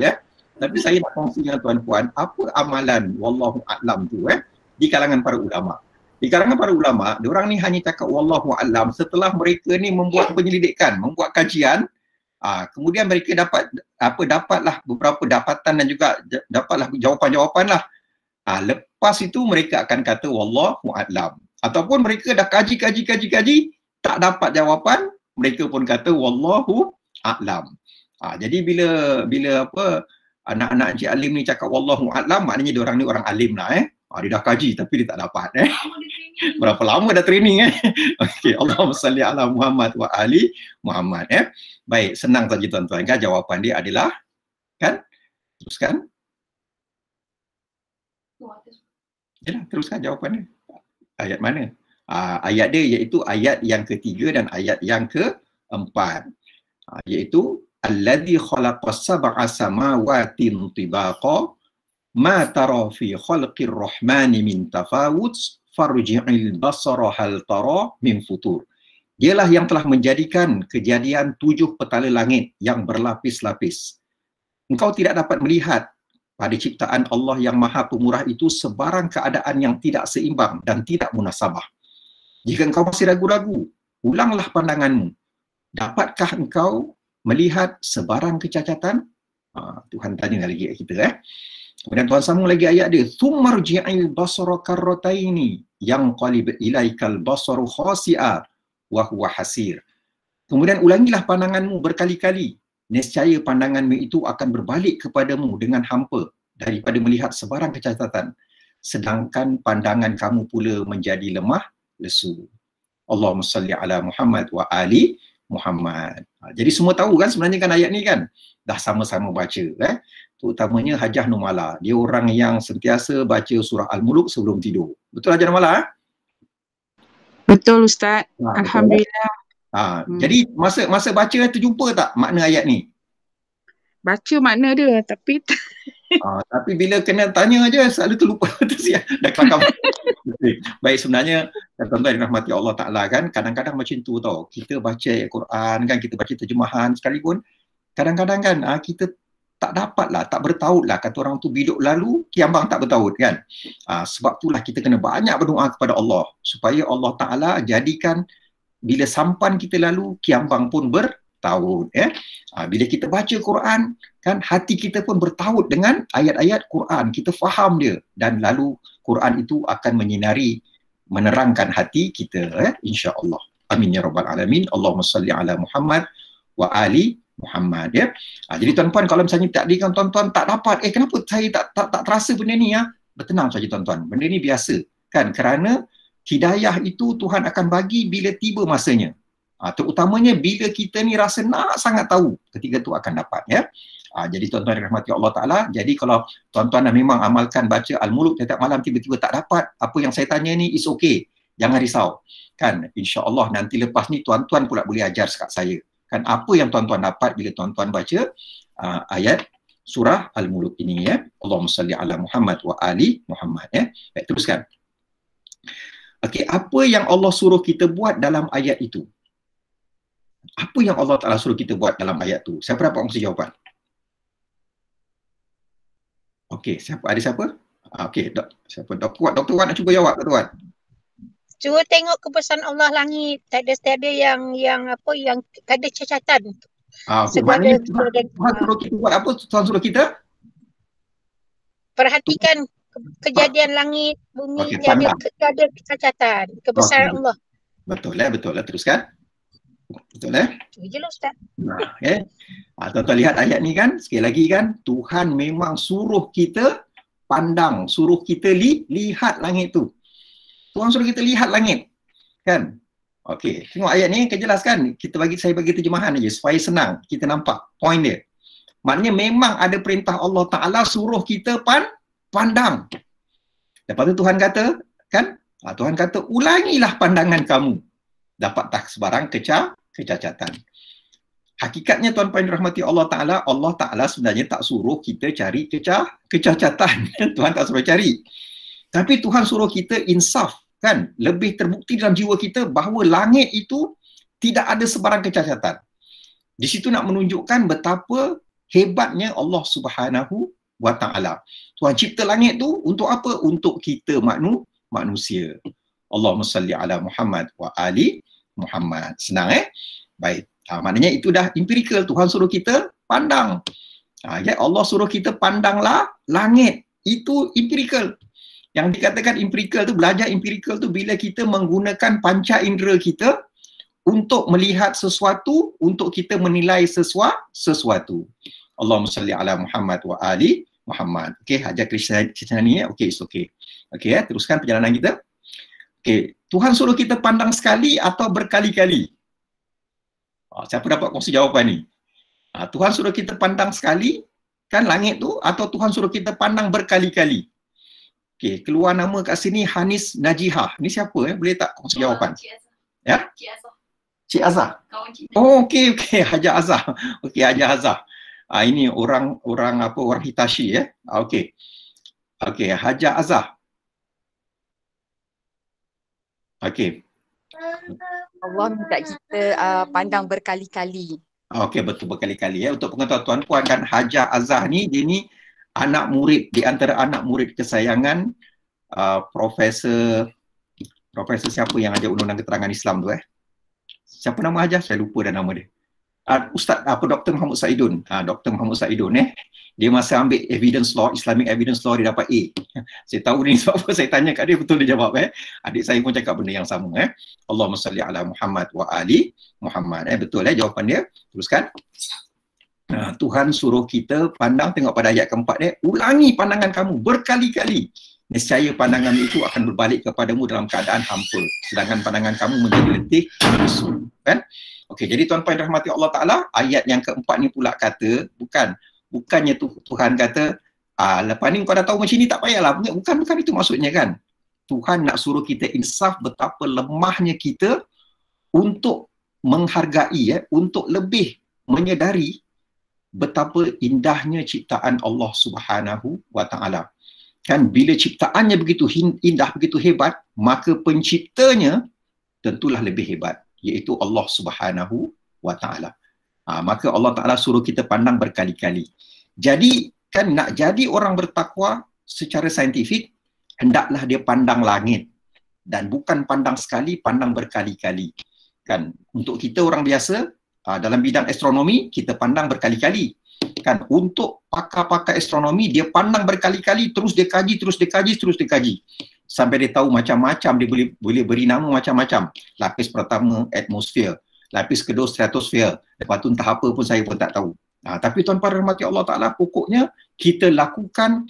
Tapi saya nak kongsi dengan tuan-puan, apa amalan wallahualam tu di kalangan para ulama. Di kalangan para ulama, diorang ni hanya cakap wallahualam setelah mereka ni membuat penyelidikan, membuat kajian. Kemudian mereka dapatlah beberapa dapatan dan juga dapatlah jawapan-jawapan lah. Lepas itu mereka akan kata wallahu a'lam. Ataupun mereka dah kaji, tak dapat jawapan, mereka pun kata wallahu a'lam. Jadi bila anak-anak Encik Alim ni cakap wallahu a'lam, maknanya diorang ni orang alim lah. Dia dah kaji tapi dia tak dapat. Berapa lama dah training Okey, Allahumma salli ala Muhammad wa ali Muhammad. Baik, senang saja tuan-tuan kan, jawapan dia adalah kan? Teruskan. Teruskan jawapannya. Ayat mana? Ayat dia iaitu ayat yang ketiga dan ayat yang keempat. Iaitu alladzi khalaqas sab'a samawatin tibaqa ma tara fi khalqir rahmani min tafawut farji'il basara hal tara min futur. Dialah yang telah menjadikan kejadian 7 petala langit yang berlapis-lapis. Engkau tidak dapat melihat pada ciptaan Allah yang Maha Pemurah itu sebarang keadaan yang tidak seimbang dan tidak munasabah. Jika engkau masih ragu-ragu, ulanglah pandanganmu. Dapatkah engkau melihat sebarang kecacatan? Tuhan tanya lagi kita. Kemudian Tuhan sambung lagi ayat dia. Tsummarji'il basara karrataini yanqalib ilaikal basaru khasi'a wa huwa hasir. Kemudian ulangilah pandanganmu berkali-kali. Nescaya pandanganmu itu akan berbalik kepadamu dengan hampa daripada melihat sebarang kecacatan. Sedangkan pandangan kamu pula menjadi lemah lesu. Allahumma salli ala Muhammad wa ali Muhammad. Jadi semua tahu kan sebenarnya kan ayat ni kan? Dah sama-sama baca. Terutamanya Hajah Numala. Dia orang yang sentiasa baca surah Al-Muluk sebelum tidur. Betul Hajah Numala? Betul Ustaz. Alhamdulillah. Jadi masa baca terjumpa tak makna ayat ni? Baca makna dia tapi tapi bila kena tanya aja selalu terlupa. Dah kelakar. Baik, sebenarnya tuan-tuan dirahmati Allah Ta'ala kan, kadang-kadang macam tu tau. Kita baca ayat Quran kan, kita baca terjemahan sekalipun, kadang-kadang kan kita tak dapat lah, tak bertaut lah. Kata orang tu biduk lalu, kiambang tak bertaut kan. Sebab itulah kita kena banyak berdoa kepada Allah supaya Allah Ta'ala jadikan bila sampan kita lalu, kiambang pun bertaut. Bila kita baca Quran, kan hati kita pun bertaut dengan ayat-ayat Quran. Kita faham dia dan lalu Quran itu akan menyinari, menerangkan hati kita. InsyaAllah. Amin ya rabbal alamin. Allahumma salli ala Muhammad wa ali Muhammad. Jadi tuan-tuan, kalau misalnya tadi kan tuan-tuan tak dapat, kenapa saya tak terasa benda ni bertenang saja tuan-tuan. Benda ni biasa kan, kerana hidayah itu Tuhan akan bagi bila tiba masanya. Terutamanya bila kita ni rasa nak sangat tahu, ketika tu akan dapat jadi tuan-tuan dirahmati Allah Ta'ala. Jadi kalau tuan-tuan dah memang amalkan baca Al-Muluk setiap malam, tiba-tiba tak dapat apa yang saya tanya ni, is okay, jangan risau kan. InsyaAllah nanti lepas ni tuan-tuan pula boleh ajar kat saya kan apa yang tuan-tuan dapat bila tuan-tuan baca ayat surah Al-Muluk ini. Allahumma salli ala Muhammad wa ali Muhammad. Baik, teruskan. Okey, apa yang Allah suruh kita buat dalam ayat itu? Apa yang Allah Ta'ala suruh kita buat dalam ayat tu? Siapa dapat kongsi jawapan? Okey, siapa? Ada siapa? Okey, siapa? Dr. Wan nak cuba jawab, Dr. Wan. Cuba tengok kebesaran Allah langit. Tak ada yang apa yang tak ada cacatan. Okey, Segala maknanya Tuhan suruh kita buat apa? Tuhan suruh kita perhatikan kejadian langit, bumi, Okey, tiada cacatan. Kebesaran Okey. Allah. betul lah. Teruskan. Betul lah. Itu je lah Ustaz. Okay. Tuan-tuan lihat ayat ni kan, sekali lagi kan, Tuhan memang suruh kita pandang, suruh kita lihat langit tu. Tuhan suruh kita lihat langit. Kan? Okey, tengok ayat ni, kejelaskan. Saya bagi terjemahan aja supaya senang kita nampak poin dia. Maknanya memang ada perintah Allah Ta'ala suruh kita pandang. Lepas tu Tuhan kata, kan? Tuhan kata, ulangilah pandangan kamu. Dapat tak sebarang kecacatan. Hakikatnya tuan-puan dirahmati Allah Ta'ala sebenarnya tak suruh kita cari kecacatan. Tuhan tak suruh cari. Tapi Tuhan suruh kita insaf, kan? Lebih terbukti dalam jiwa kita bahawa langit itu tidak ada sebarang kecacatan. Di situ nak menunjukkan betapa hebatnya Allah Subhanahu wa Ta'ala. Tuhan cipta langit tu untuk apa? Untuk kita manusia. Allahumma salli ala Muhammad wa ali Muhammad. Senang Baik. Maknanya itu dah empirical. Tuhan suruh kita pandang. Ya, Allah suruh kita pandanglah langit. Itu empirical. Yang dikatakan empirical tu, belajar empirical tu bila kita menggunakan panca indera kita untuk melihat sesuatu, untuk kita menilai sesuatu. Allahumma salli ala Muhammad wa ali Muhammad. Okey, Hajar Krishnani okey, it's okay. Okey, teruskan perjalanan kita. Okey, Tuhan suruh kita pandang sekali atau berkali-kali? Siapa dapat kongsi jawapan ni? Tuhan suruh kita pandang sekali, kan langit tu, atau Tuhan suruh kita pandang berkali-kali? Okey, keluar nama kat sini Hanis Najihah. Ni siapa Boleh tak kongsi jawapan? Ya? Cik Azhar. Oh, okey. Hajar Azhar. Okey, Hajar Azhar. Ini orang Hitachi Okey. Okey, Hajar Azhar. Okey. Allah minta kita pandang berkali-kali. Okey, betul berkali-kali Untuk pengetahuan tuan-puan kan, Hajar Azhar ni dia ni anak murid, di antara anak murid kesayangan Profesor siapa yang ajar undang-undang keterangan Islam tu Siapa nama Hajar? Saya lupa dah nama dia. Ustaz Dr. Muhammad Saidun. Dr. Muhammad Saidun dia masa ambil evidence law, Islamic evidence law, dia dapat A. Saya tahu ni sebab apa saya tanya kat dia, betul dia jawab Adik saya pun cakap benda yang sama Allahumma salli ala Muhammad wa ali Muhammad. Betul jawapan dia. Teruskan. Tuhan suruh kita pandang, tengok pada ayat keempat dia, ulangi pandangan kamu berkali-kali. Nescaya pandangan itu akan berbalik kepadamu dalam keadaan hampa. Sedangkan pandangan kamu menjadi letih, lesu. Kan? Okey, jadi tuan-puan rahmati Allah Ta'ala, ayat yang keempat ni pula kata, bukannya Tuhan kata, lepas ni kau dah tahu macam ni tak payahlah. Bukan itu maksudnya kan. Tuhan nak suruh kita insaf betapa lemahnya kita untuk menghargai, untuk lebih menyedari betapa indahnya ciptaan Allah Subhanahu wa Ta'ala. Kan bila ciptaannya begitu indah, begitu hebat, maka penciptanya tentulah lebih hebat, iaitu Allah Subhanahu wa Ta'ala. Maka Allah Ta'ala suruh kita pandang berkali-kali. Jadi kan nak jadi orang bertakwa secara saintifik, hendaklah dia pandang langit. Dan bukan pandang sekali, pandang berkali-kali. Kan untuk kita orang biasa, dalam bidang astronomi, kita pandang berkali-kali. Kan untuk pakar-pakar astronomi, dia pandang berkali-kali, terus dia kaji. Sampai dia tahu macam-macam, dia boleh beri nama macam-macam. Lapis pertama, atmosfer. Lapis kedua, stratosfer. Lepas tu entah apa pun saya pun tak tahu. Tapi tuan-puan rahmati Allah Ta'ala, pokoknya kita lakukan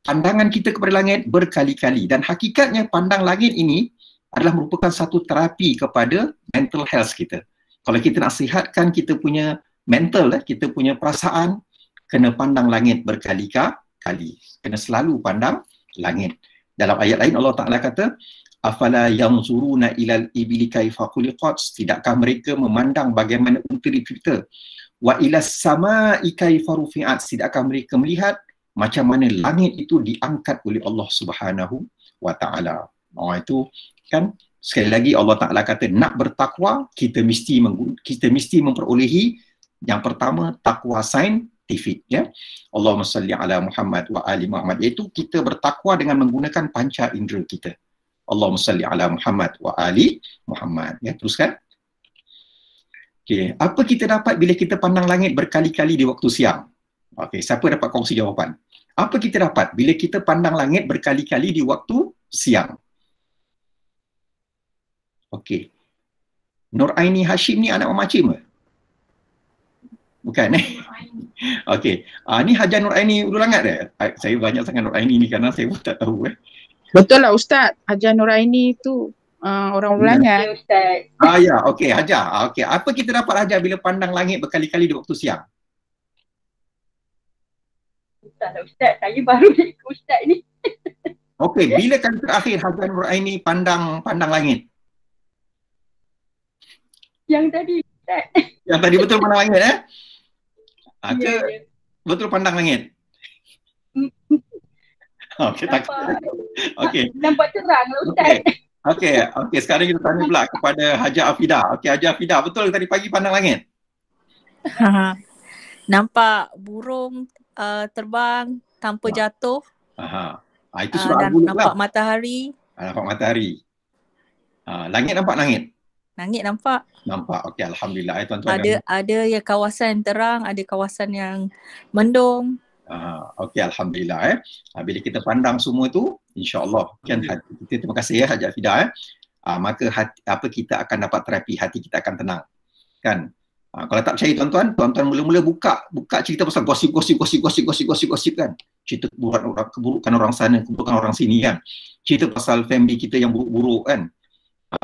pandangan kita kepada langit berkali-kali. Dan hakikatnya pandang langit ini adalah merupakan satu terapi kepada mental health kita. Kalau kita nak sihatkan kita punya mental, kita punya perasaan, kena pandang langit berkali-kali. Kena selalu pandang langit. Dalam ayat lain Allah Ta'ala kata, afala yanzuruna ilal ibili kaifa khuliqat, tidakkah mereka memandang bagaimana unta dicipta, wa ilas sama'i kaifa rufi'at, tidakkah mereka melihat macam mana langit itu diangkat oleh Allah Subhanahu wa Ta'ala. Itu kan sekali lagi Allah Ta'ala kata nak bertakwa, kita mesti memperolehi yang pertama takwa sains, saintifik, ya. Allahumma salli ala Muhammad wa ali Muhammad, iaitu kita bertakwa dengan menggunakan panca indera kita. Allahumma salli ala Muhammad wa ali Muhammad, ya. Teruskan. Okey, apa kita dapat bila kita pandang langit berkali-kali di waktu siang? Okey, siapa dapat kongsi jawapan? Apa kita dapat bila kita pandang langit berkali-kali di waktu siang? Okey. Nur Aini Hashim ni anak Mama Cim ke? Bukan Okey. Ni Hajar Nur Aini Ulu Langat dia? Saya banyak sangat Nur Aini ni kerana saya pun tak tahu Betul lah Ustaz. Hajar Nur Aini tu orang Ulu Langat. Ya, okey, Hajar. Okey, apa kita dapat Hajar bila pandang langit berkali-kali di waktu siang? Ustaz, saya baru ikut Ustaz ni. Okey, bila kali terakhir Hajar Nur Aini pandang langit? Yang tadi Ustaz. Yang tadi betul pandang langit Ya. Betul pandang langit? Okey, tak. Okey. Nampak terang lah Ustaz. Okey, sekarang kita tanya pula kepada Hajar Afidah. Okey, Hajar Afidah, betul tadi pagi pandang langit? Nampak burung terbang tanpa jatuh. Itu surah dan Al-Mulk nampak lah. matahari. Nampak matahari. Langit nampak langit? Langit nampak. Nampak. Okey, alhamdulillah tuan-tuan. Ada yang kawasan yang terang, ada kawasan yang mendung. Okey, alhamdulillah bila kita pandang semua tu, insya-Allah kan hati kita, terima kasih Hajar Afidah maka hati, kita akan dapat terapi, hati kita akan tenang. Kan? Kalau tak percaya tuan-tuan mula-mula buka cerita pasal gosip kan. Cerita keburukan orang sana, keburukan orang sini kan. Cerita pasal family kita yang buruk-buruk kan.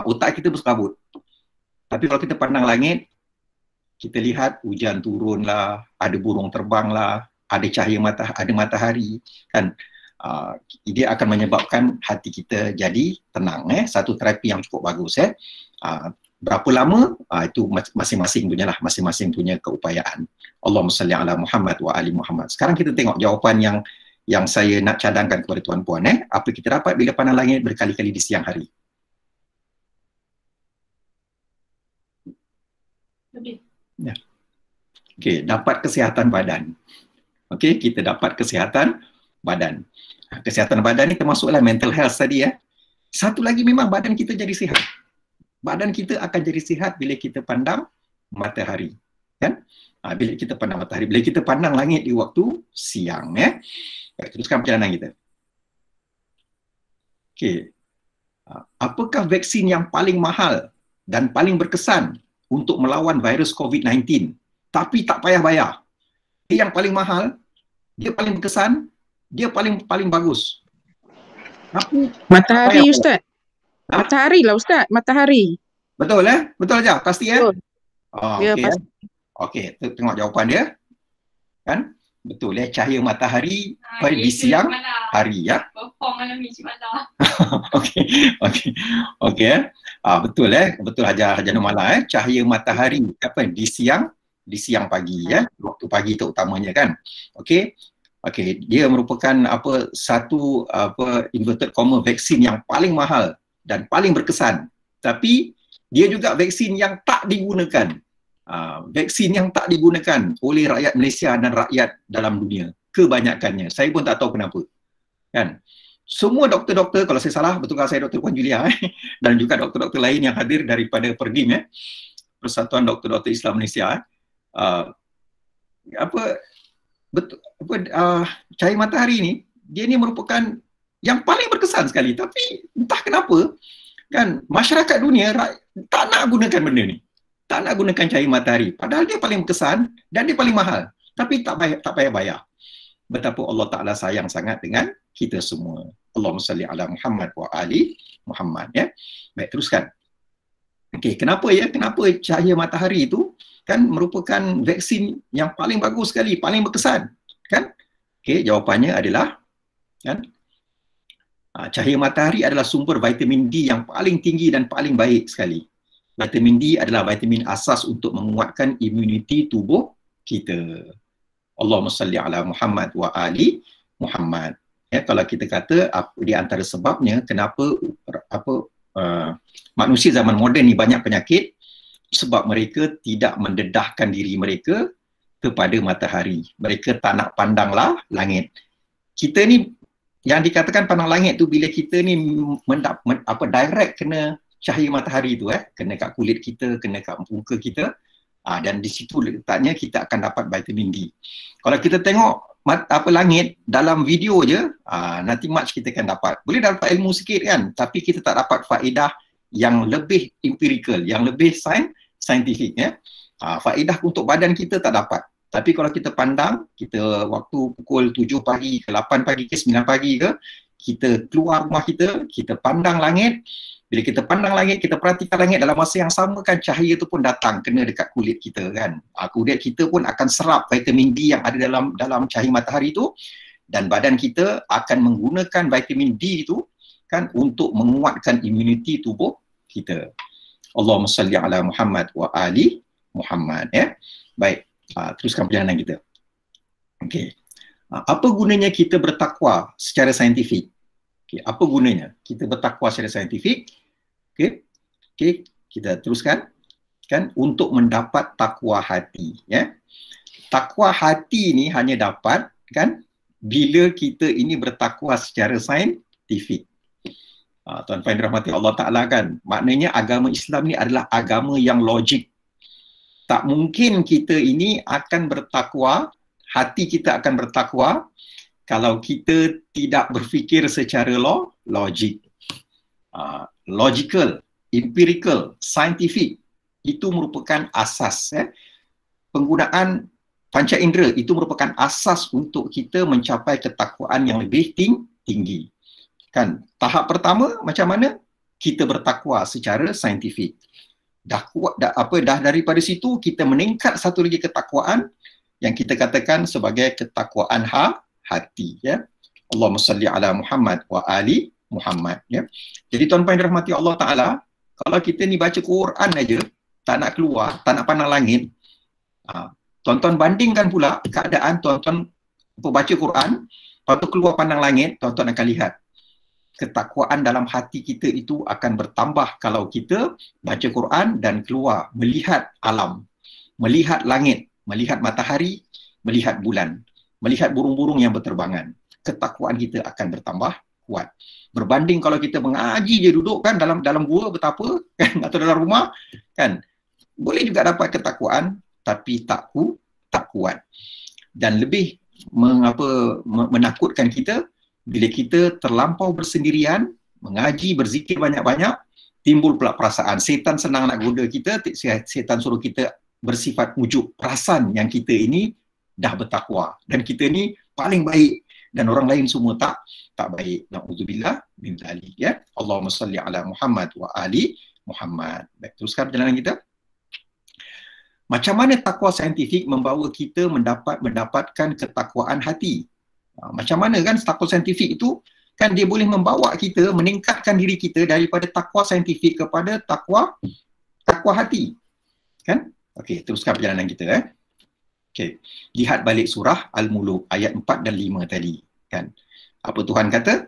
Otak kita bersekabut. Tapi kalau kita pandang langit, kita lihat hujan turun lah, ada burung terbang lah, ada cahaya ada matahari kan. Dia akan menyebabkan hati kita jadi tenang. Satu terapi yang cukup bagus. Berapa lama? Itu masing-masing punya keupayaan. Allahumma salli ala Muhammad wa ali Muhammad. Sekarang kita tengok jawapan yang saya nak cadangkan kepada tuan-puan. Apa kita dapat bila pandang langit berkali-kali di siang hari? Ya. Okey, dapat kesihatan badan. Okey, kita dapat kesihatan badan. Kesihatan badan ni termasuklah mental health tadi Satu lagi memang badan kita jadi sihat. Badan kita akan jadi sihat bila kita pandang matahari. Kan? Bila kita pandang matahari, bila kita pandang langit di waktu siang. Teruskan perjalanan kita. Okey. Apakah vaksin yang paling mahal dan paling berkesan untuk melawan virus COVID-19 tapi tak payah bayar? Dia yang paling mahal, dia paling berkesan, dia paling bagus. Tapi matahari Ustaz. Matahari lah Ustaz, matahari. Betul Betul aja, pasti Betul. Ya, okey. pasti. Okey, tengok jawapan dia. Kan? Betul cahaya matahari di siang hari Perform malam ni Cik Mala. Okey. Betul betul Hajar Nur Mala cahaya matahari di siang pagi waktu pagi terutamanya kan. Okey, dia merupakan satu inverted comma vaksin yang paling mahal dan paling berkesan. Tapi dia juga vaksin yang tak digunakan. Vaksin yang tak digunakan oleh rakyat Malaysia dan rakyat dalam dunia kebanyakannya. Saya pun tak tahu kenapa. Kan? Semua doktor-doktor, kalau saya salah, betulkah saya Dr. Puan Julia dan juga doktor-doktor lain yang hadir daripada Perdim Persatuan Doktor-Doktor Islam Malaysia cahaya matahari ni, dia ni merupakan yang paling berkesan sekali. Tapi entah kenapa kan masyarakat dunia tak nak gunakan benda ni. Tak nak gunakan cahaya matahari. Padahal dia paling berkesan dan dia paling mahal. Tapi tak payah bayar. Betapa Allah Ta'ala sayang sangat dengan kita semua. Allahumma salli ala Muhammad wa ali Muhammad. Baik, teruskan. Okey, kenapa cahaya matahari itu kan merupakan vaksin yang paling bagus sekali, paling berkesan. Kan? Okey, jawapannya adalah kan cahaya matahari adalah sumber vitamin D yang paling tinggi dan paling baik sekali. Vitamin D adalah vitamin asas untuk menguatkan imuniti tubuh kita. Allahumma salli ala Muhammad wa ali Muhammad. Kalau kita kata di antara sebabnya kenapa manusia zaman moden ni banyak penyakit, sebab mereka tidak mendedahkan diri mereka kepada matahari. Mereka tak nak pandanglah langit. Kita ni yang dikatakan pandang langit tu bila kita ni direct kena cahaya matahari tu kena kat kulit kita, kena kat muka kita. Dan di situ letaknya kita akan dapat vitamin D. Kalau kita tengok langit dalam video je, nanti much kita akan dapat. Boleh dapat ilmu sikit kan, tapi kita tak dapat faedah yang lebih empirical, yang lebih scientific faedah untuk badan kita tak dapat. Tapi kalau kita pandang, kita waktu pukul 7 pagi ke 8 pagi ke 9 pagi ke, kita keluar rumah kita pandang langit. Bila kita pandang langit, kita perhatikan langit, dalam masa yang sama kan cahaya tu pun datang kena dekat kulit kita kan. Kulit kita pun akan serap vitamin D yang ada dalam cahaya matahari tu, dan badan kita akan menggunakan vitamin D tu kan untuk menguatkan imuniti tubuh kita. Allahumma salli ala Muhammad wa ali Muhammad Baik, teruskan perjalanan kita. Okey. Apa gunanya kita bertakwa secara saintifik? Apa gunanya kita bertakwa secara saintifik? Okey, kita teruskan kan, untuk mendapat takwa hati Takwa hati ni hanya dapat kan bila kita ini bertakwa secara saintifik. Tuan-tuan dirahmati Allah Ta'ala kan, maknanya agama Islam ni adalah agama yang logik. Tak mungkin kita ini akan bertakwa, hati kita akan bertakwa kalau kita tidak berfikir secara logik. Logical, empirical, scientific, itu merupakan asas. Penggunaan panca indera itu merupakan asas untuk kita mencapai ketakwaan yang lebih tinggi. Kan, tahap pertama macam mana? Kita bertakwa secara saintifik. Dah daripada situ kita meningkat satu lagi ketakwaan yang kita katakan sebagai ketakwaan hati Allahumma salli ala Muhammad wa ali Muhammad Jadi tuan-tuan yang dirahmati Allah Ta'ala, kalau kita ni baca Quran aja tak nak keluar, tak nak pandang langit, tuan-tuan bandingkan pula keadaan tuan-tuan baca Quran, lepas tu keluar pandang langit, tuan-tuan akan lihat ketakwaan dalam hati kita itu akan bertambah kalau kita baca Quran dan keluar melihat alam, melihat langit, melihat matahari, melihat bulan, melihat burung-burung yang berterbangan. Ketakwaan kita akan bertambah kuat. Berbanding kalau kita mengaji je duduk kan dalam gua betapa kan, atau dalam rumah kan, boleh juga dapat ketakwaan tapi tak kuat. Dan lebih menakutkan kita bila kita terlampau bersendirian, mengaji, berzikir banyak-banyak, timbul pula perasaan. Setan senang nak goda kita, setan suruh kita bersifat ujub, perasan yang kita ini dah bertakwa dan kita ni paling baik dan orang lain semua tak baik. Na'udzubillah min dzalik Allahumma salli ala Muhammad wa ali Muhammad. Baik, teruskan perjalanan kita. Macam mana takwa saintifik membawa kita mendapatkan ketakwaan hati? Macam mana kan takwa saintifik itu kan dia boleh membawa kita meningkatkan diri kita daripada takwa saintifik kepada takwa hati. Kan? Okey, teruskan perjalanan kita Okey. Lihat balik surah Al-Muluk ayat 4 dan 5 tadi kan. Apa Tuhan kata?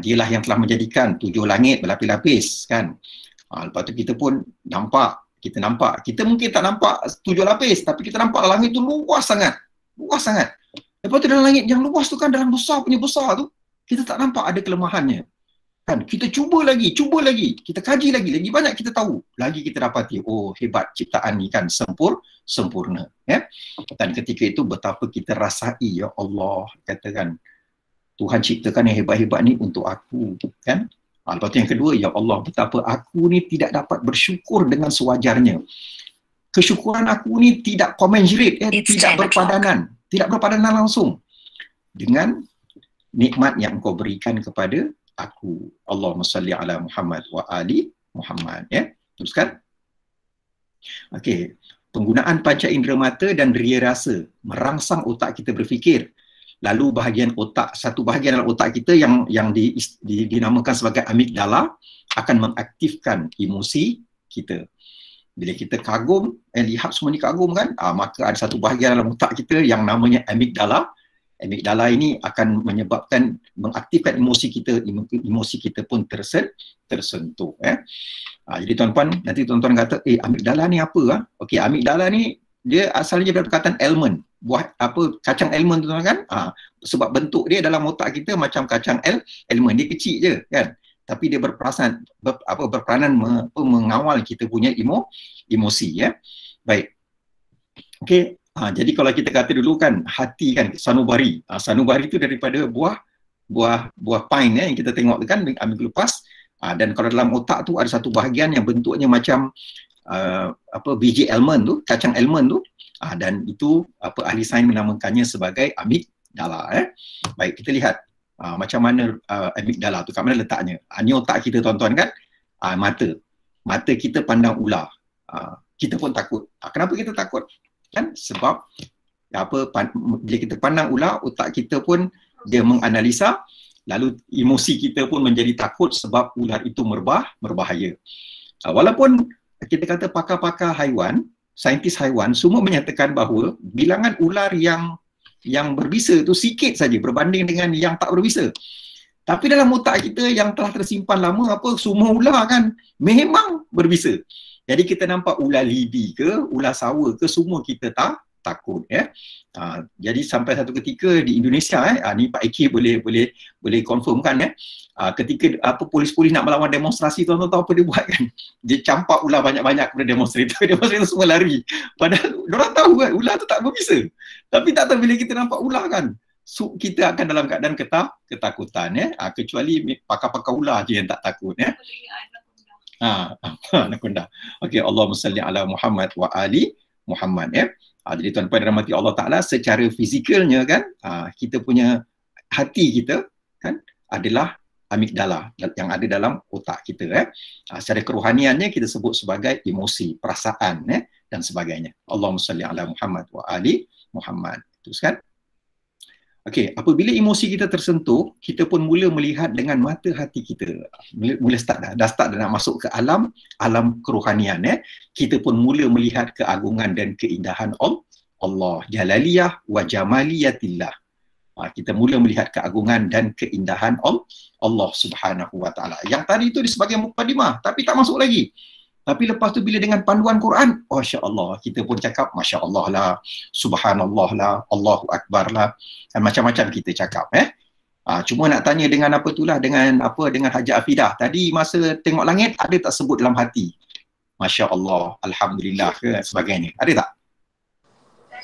Dialah yang telah menjadikan 7 langit berlapis-lapis kan. Lepas tu kita pun nampak. Kita mungkin tak nampak 7 lapis, tapi kita nampak langit tu luas sangat. Lepas tu dalam langit yang luas tu kan, dalam besar tu, kita tak nampak ada kelemahannya. Kan? Kita cuba lagi, kita kaji lagi banyak kita tahu. Lagi kita dapati, oh hebat ciptaan ni kan, sempurna. Dan ketika itu betapa kita rasai, ya Allah, katakan, Tuhan ciptakan yang hebat-hebat ni untuk aku. Kan? Lepas tu yang kedua, ya Allah, betapa aku ni tidak dapat bersyukur dengan sewajarnya. Kesyukuran aku ni tidak commensurate, tidak berpadanan langsung dengan nikmat yang Engkau berikan kepada aku. Allahumma salli ala Muhammad wa ali Muhammad. Teruskan. Okey, penggunaan panca indera mata dan ria rasa merangsang otak kita berfikir. Lalu satu bahagian dalam otak kita yang dinamakan sebagai amigdala akan mengaktifkan emosi kita. Bila kita kagum, lihat semua ni kagum kan, maka ada satu bahagian dalam otak kita yang namanya amigdala. Amigdala ini akan mengaktifkan emosi kita pun tersentuh. Jadi tuan-tuan, nanti tuan-tuan kata, amigdala ni apa? Okey, amigdala ni dia asalnya dari perkataan almond. Buah apa, kacang almond tu kan? Sebab bentuk dia dalam otak kita macam kacang almond, dia kecil je kan. Tapi dia berperanan mengawal kita punya emosi ya. Baik. Okey, jadi kalau kita kata dulu kan hati kan sanubari. Sanubari tu daripada buah pine yang kita tengok tu kan minggu lepas. Dan kalau dalam otak tu ada satu bahagian yang bentuknya macam biji almond tu, kacang almond tu. Dan itu ahli sains menamakannya sebagai amigdala. Baik, kita lihat macam mana amigdala tu, kat mana letaknya. Ni otak kita tuan-tuan kan. Mata kita pandang ular. Kita pun takut. Kenapa kita takut? Kan sebab bila kita pandang ular, otak kita pun dia menganalisa, lalu emosi kita pun menjadi takut sebab ular itu berbahaya. Walaupun kita kata pakar-pakar haiwan, saintis haiwan semua menyatakan bahawa bilangan ular yang berbisa itu sikit saja berbanding dengan yang tak berbisa. Tapi dalam otak kita yang telah tersimpan lama semua ular kan memang berbisa. Jadi kita nampak ular lidi ke, ular sawa ke, semua kita takut ya. Jadi sampai satu ketika di Indonesia ni Pak Eki boleh confirmkan ya. Ketika polis-polis nak melawan demonstrasi, tuan-tuan tahu apa dia buat kan? Dia campak ular banyak-banyak kepada demonstrator. Demonstrator semua lari. Padahal diorang tahu kan ular tu tak berbisa. Tapi tak tahu bila kita nampak ular kan, kita akan dalam keadaan ketakutan ya. Kecuali pakar-pakar ular je yang tak takut ya. Anaconda. Okey, Allahumma salli ala Muhammad wa ali Muhammad ya. Jadi tuan-tuan dirahmati Allah Ta'ala, secara fizikalnya kan, kita punya hati kita kan adalah amigdala yang ada dalam otak kita. Secara kerohaniannya kita sebut sebagai emosi, perasaan dan sebagainya. Allahumma salli ala Muhammad wa ali Muhammad. Teruskan. Okey, apabila emosi kita tersentuh, kita pun mula melihat dengan mata hati kita. Mula start dah nak masuk ke alam kerohanian Kita pun mula melihat keagungan dan keindahan Allah, jalaliyah wa jamaliyatillah. Kita mula melihat keagungan dan keindahan Allah Subhanahu wa taala. Yang tadi itu di sebagai mukadimah tapi tak masuk lagi. Tapi lepas tu bila dengan panduan Quran, masya-Allah, kita pun cakap masya-Allah lah, subhanallah lah, Allahu akbar lah, dan macam-macam kita cakap cuma nak tanya dengan apa itulah, dengan Haji Afidah. Tadi masa tengok langit ada tak sebut dalam hati? Masya-Allah, alhamdulillah ke sebagainya. Ada tak?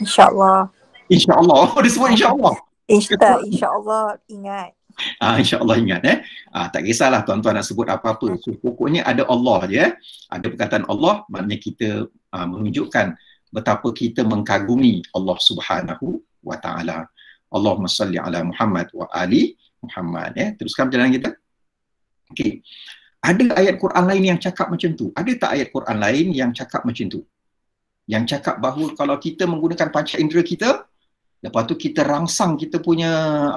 InsyaAllah. InsyaAllah. Dia sebut insyaAllah. InsyaAllah ingat. InsyaAllah ingat tak kisahlah tuan-tuan nak sebut apa-apa. So, pokoknya ada Allah je. Ada perkataan Allah, maknanya kita menunjukkan betapa kita mengkagumi Allah Subhanahu wa taala. Allahumma salli ala Muhammad wa ali Muhammad Teruskan perjalanan kita. Okey. Ada ayat Quran lain yang cakap macam tu? Ada tak ayat Quran lain yang cakap macam tu? Yang cakap bahawa kalau kita menggunakan panca indera kita, lepas tu kita rangsang kita punya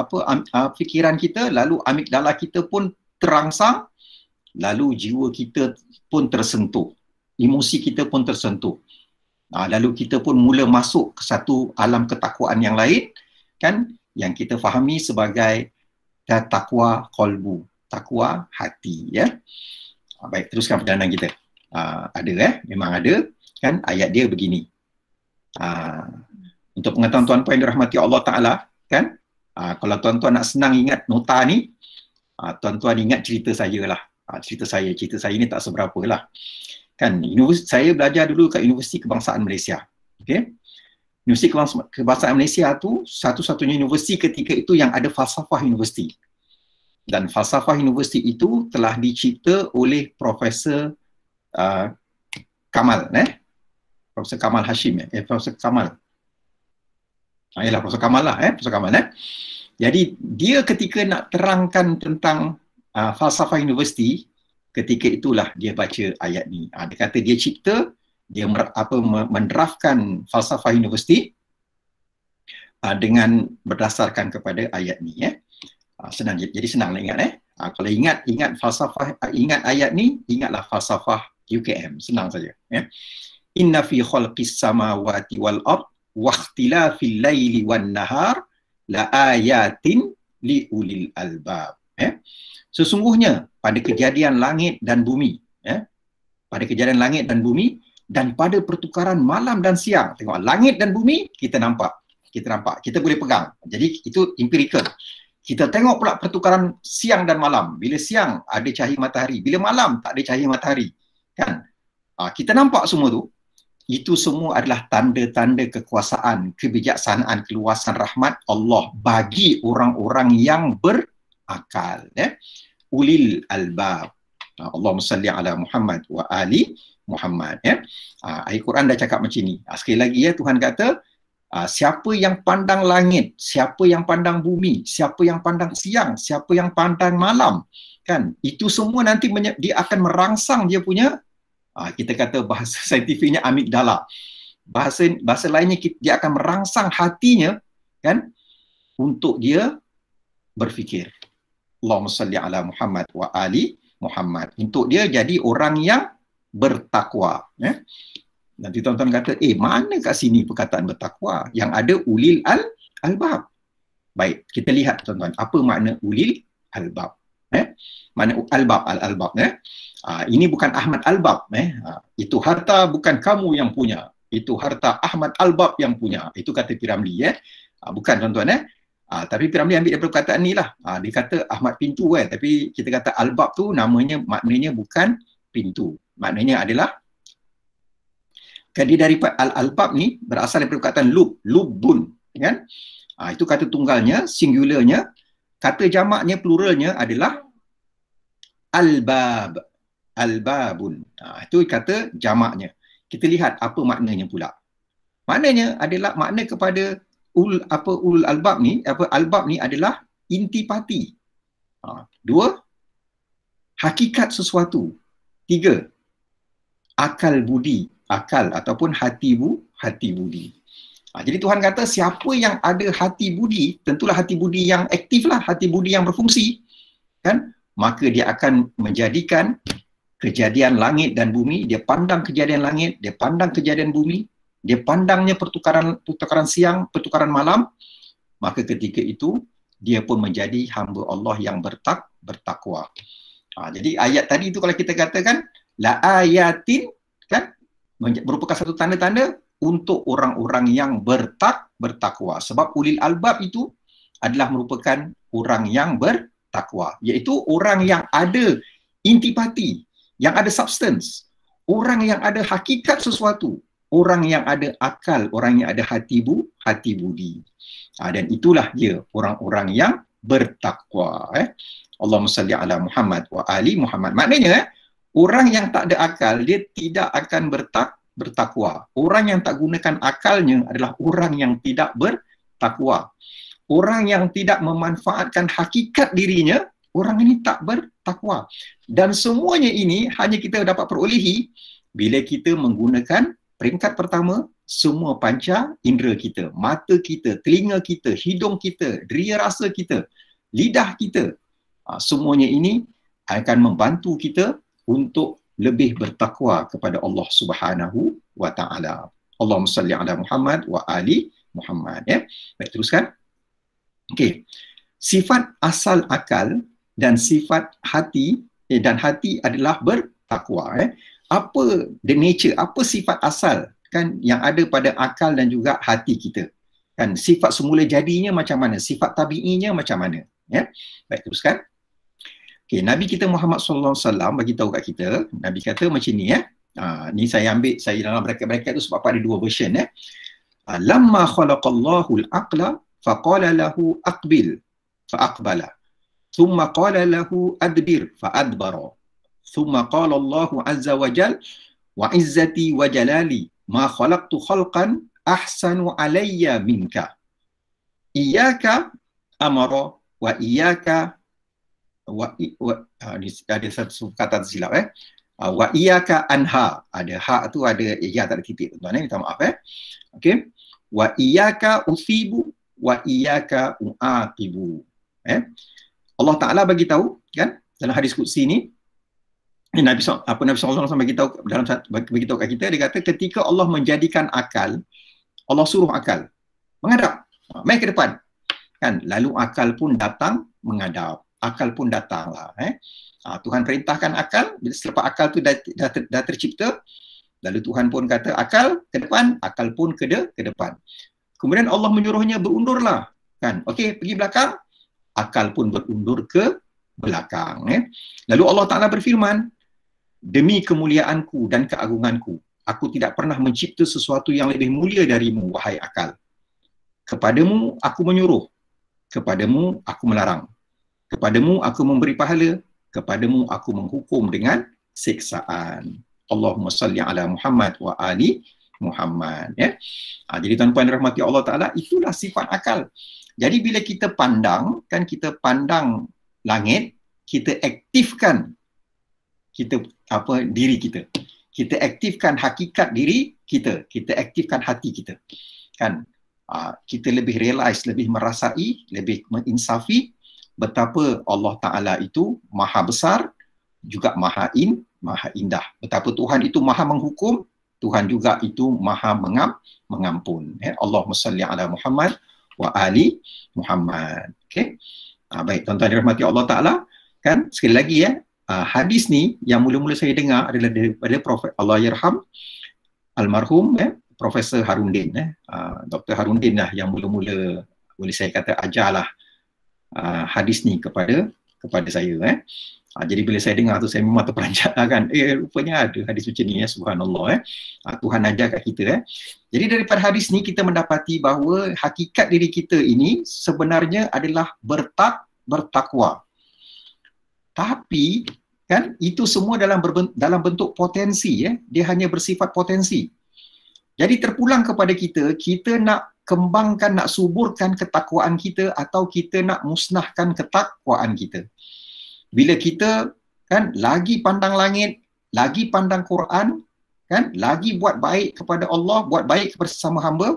fikiran kita, lalu amigdala kita pun terangsang, lalu jiwa kita pun tersentuh, emosi kita pun tersentuh. Lalu kita pun mula masuk ke satu alam ketakwaan yang lain kan, yang kita fahami sebagai takwa qalbu, takwa hati Baik, teruskan perjalanan kita. Ada memang ada kan, ayat dia begini. Untuk pengetahuan tuan-tuan yang dirahmati Allah Ta'ala kan, kalau tuan-tuan nak senang ingat nota ni, tuan-tuan ingat cerita saya lah. Cerita saya ni tak seberapa lah kan. Saya belajar dulu kat Universiti Kebangsaan Malaysia. Okay? Universiti Kebangsaan Malaysia tu satu-satunya universiti ketika itu yang ada falsafah universiti. Dan falsafah universiti itu telah dicipta oleh Profesor Kamal Profesor Kamal Hashim Profesor Kamal. Ialah Profesor Kamal lah Profesor Kamal Jadi dia ketika nak terangkan tentang falsafah universiti, ketika itulah dia baca ayat ni. Dia kata dia cipta, dia mendraftkan falsafah universiti dengan berdasarkan kepada ayat ni senang, jadi senang nak ingat kalau ingat falsafah, ingat ayat ni, ingatlah falsafah UKM, senang saja Inna fi khalqis samawati wal ard wa ikhtilafil laili wan nahar la ayatin li ulil albab. Sesungguhnya pada kejadian langit dan bumi pada kejadian langit dan bumi dan pada pertukaran malam dan siang. Tengok, langit dan bumi kita nampak. Kita boleh pegang. Jadi itu empirical. Kita tengok pula pertukaran siang dan malam. Bila siang ada cahaya matahari, bila malam tak ada cahaya matahari. Kan? Kita nampak semua tu. Itu semua adalah tanda-tanda kekuasaan, kebijaksanaan, keluasan rahmat Allah bagi orang-orang yang berakal. Ulil albab. Allahumma salli ala Muhammad wa ali Muhammad. Ayat Quran dah cakap macam ni. Sekali lagi Tuhan kata, siapa yang pandang langit, siapa yang pandang bumi, siapa yang pandang siang, siapa yang pandang malam, kan? Itu semua nanti dia akan merangsang dia punya, kita kata bahasa saintifiknya amigdala. Bahasa lainnya dia akan merangsang hatinya, kan? Untuk dia berfikir. Allahumma salli ala Muhammad wa ali Muhammad. Untuk dia jadi orang yang bertakwa. Nanti tuan-tuan kata, mana kat sini perkataan bertakwa? Yang ada ulil albab. Baik, kita lihat tuan-tuan, apa makna ulil albab? Makna albab. Ini bukan Ahmad Albab. Itu harta bukan kamu yang punya. Itu harta Ahmad Albab yang punya. Itu kata Piramli. Bukan tuan-tuan. Tapi Piramli ambil daripada perkataan ni lah. Dia kata Ahmad Pintu. Tapi kita kata albab tu maknanya bukan pintu. Maknanya adalah dia daripada al-albab ni berasal daripada perkataan lubbun, kan? Itu kata tunggalnya, singularnya. Kata jamaknya, pluralnya adalah albab, albabun. Itu kata jamaknya. Kita lihat apa maknanya pula. Maknanya adalah makna kepada ul albab ni, albab ni adalah intipati. 2, hakikat sesuatu. 3, akal budi, akal ataupun hati budi. Jadi Tuhan kata siapa yang ada hati budi, tentulah hati budi yang aktif lah, hati budi yang berfungsi, kan? Maka dia akan menjadikan kejadian langit dan bumi, dia pandang kejadian langit, dia pandang kejadian bumi, dia pandangnya pertukaran siang, pertukaran malam, maka ketika itu dia pun menjadi hamba Allah yang bertakwa. Jadi ayat tadi itu kalau kita katakan la ayatin, kan, merupakan satu tanda-tanda untuk orang-orang yang bertakwa. Sebab ulil albab itu adalah merupakan orang yang bertakwa, iaitu orang yang ada intipati, yang ada substance, orang yang ada hakikat sesuatu, orang yang ada akal, orang yang ada hati budi. Dan itulah dia orang-orang yang bertakwa. Allahumma salli ala Muhammad wa ali Muhammad. Maknanya orang yang tak ada akal, dia tidak akan bertakwa. Orang yang tak gunakan akalnya adalah orang yang tidak bertakwa. Orang yang tidak memanfaatkan hakikat dirinya, orang ini tak bertakwa. Dan semuanya ini hanya kita dapat perolehi bila kita menggunakan peringkat pertama, semua panca indera kita. Mata kita, telinga kita, hidung kita, deria rasa kita, lidah kita. Semuanya ini akan membantu kita untuk lebih bertakwa kepada Allah Subhanahu wa Ta'ala. Allahumma salli ala Muhammad wa ali Muhammad. Baik, teruskan. Okey. Sifat asal akal dan sifat hati, dan hati adalah bertakwa. Apa the nature, apa sifat asal, kan, yang ada pada akal dan juga hati kita? Kan, sifat semula jadinya macam mana? Sifat tabi'inya macam mana? Baik, teruskan. Okay, Nabi kita Muhammad sallallahu alaihi wasallam bagi tahu kat kita, Nabi kata macam ni ni saya ambil, saya dalam bracket-bracket tu sebab ada dua version lamma khalaqallahu al-aqla faqala lahu aqbil fa aqbala thumma qala lahu adbir fa adbara thumma qala Allah azza wa jal wa izzati wa jalali ma khalaqtu khalqan ahsanu alayya minka iyyaka amara wa iyyaka ni ada satu kata tersilap wa iyyaka anha, ada ha tu ada ya tak ada titik tuan-tuan, minta maaf okey, wa iyyaka usibu wa iyyaka uaqibu. Allah Taala bagi tahu, kan, dalam hadis qudsi ni, Nabi sallallahu alaihi wasallam bagi tahu bagi tahu kat kita, dia kata ketika Allah menjadikan akal, Allah suruh akal menghadap, mai ke depan, kan, lalu akal pun datang menghadap. Akal pun datanglah. Tuhan perintahkan akal, bila selepas akal tu dah tercipta, Lalu Tuhan pun kata akal ke depan, akal pun ke depan. Kemudian Allah menyuruhnya berundurlah, kan? Okey, pergi belakang, akal pun berundur ke belakang. Lalu Allah Ta'ala berfirman, demi kemuliaanku dan keagunganku, aku tidak pernah mencipta sesuatu yang lebih mulia darimu, wahai akal. Kepadamu aku menyuruh, kepadamu aku melarang, kepadamu aku memberi pahala, kepadamu aku menghukum dengan siksaan. Allahumma salli ala Muhammad wa ali Muhammad. Jadi tuan-tuan rahmati Allah Ta'ala, itulah sifat akal. Jadi bila kita pandang, kan kita pandang langit, kita aktifkan diri kita. Kita aktifkan hakikat diri kita. Kita aktifkan hati kita. Kan? Kita lebih realize, lebih merasai, lebih menginsafi betapa Allah Ta'ala itu maha besar, juga maha indah. Betapa Tuhan itu maha menghukum, Tuhan juga itu maha mengampun. Allahumma salli ala Muhammad wa ali Muhammad. Okay? Baik, tuan-tuan dirahmati Allah Ta'ala. Kan, sekali lagi hadis ni yang mula-mula saya dengar adalah daripada Prophet Allah Yarham almarhum Profesor Harundin. Dr. Harundin lah yang mula-mula boleh saya kata ajarlah hadis ni kepada saya. Jadi bila saya dengar tu saya memang terperanjat lah kan. Rupanya ada hadis macam ni subhanallah. Tuhan ajar kat kita. Jadi daripada hadis ni kita mendapati bahawa hakikat diri kita ini sebenarnya adalah bertakwa. Tapi kan itu semua dalam bentuk potensi. Dia hanya bersifat potensi. Jadi terpulang kepada kita nak kembangkan, nak suburkan ketakwaan kita atau kita nak musnahkan ketakwaan kita. Bila kita kan lagi pandang langit, lagi pandang Quran, kan lagi buat baik kepada Allah, buat baik kepada sesama hamba,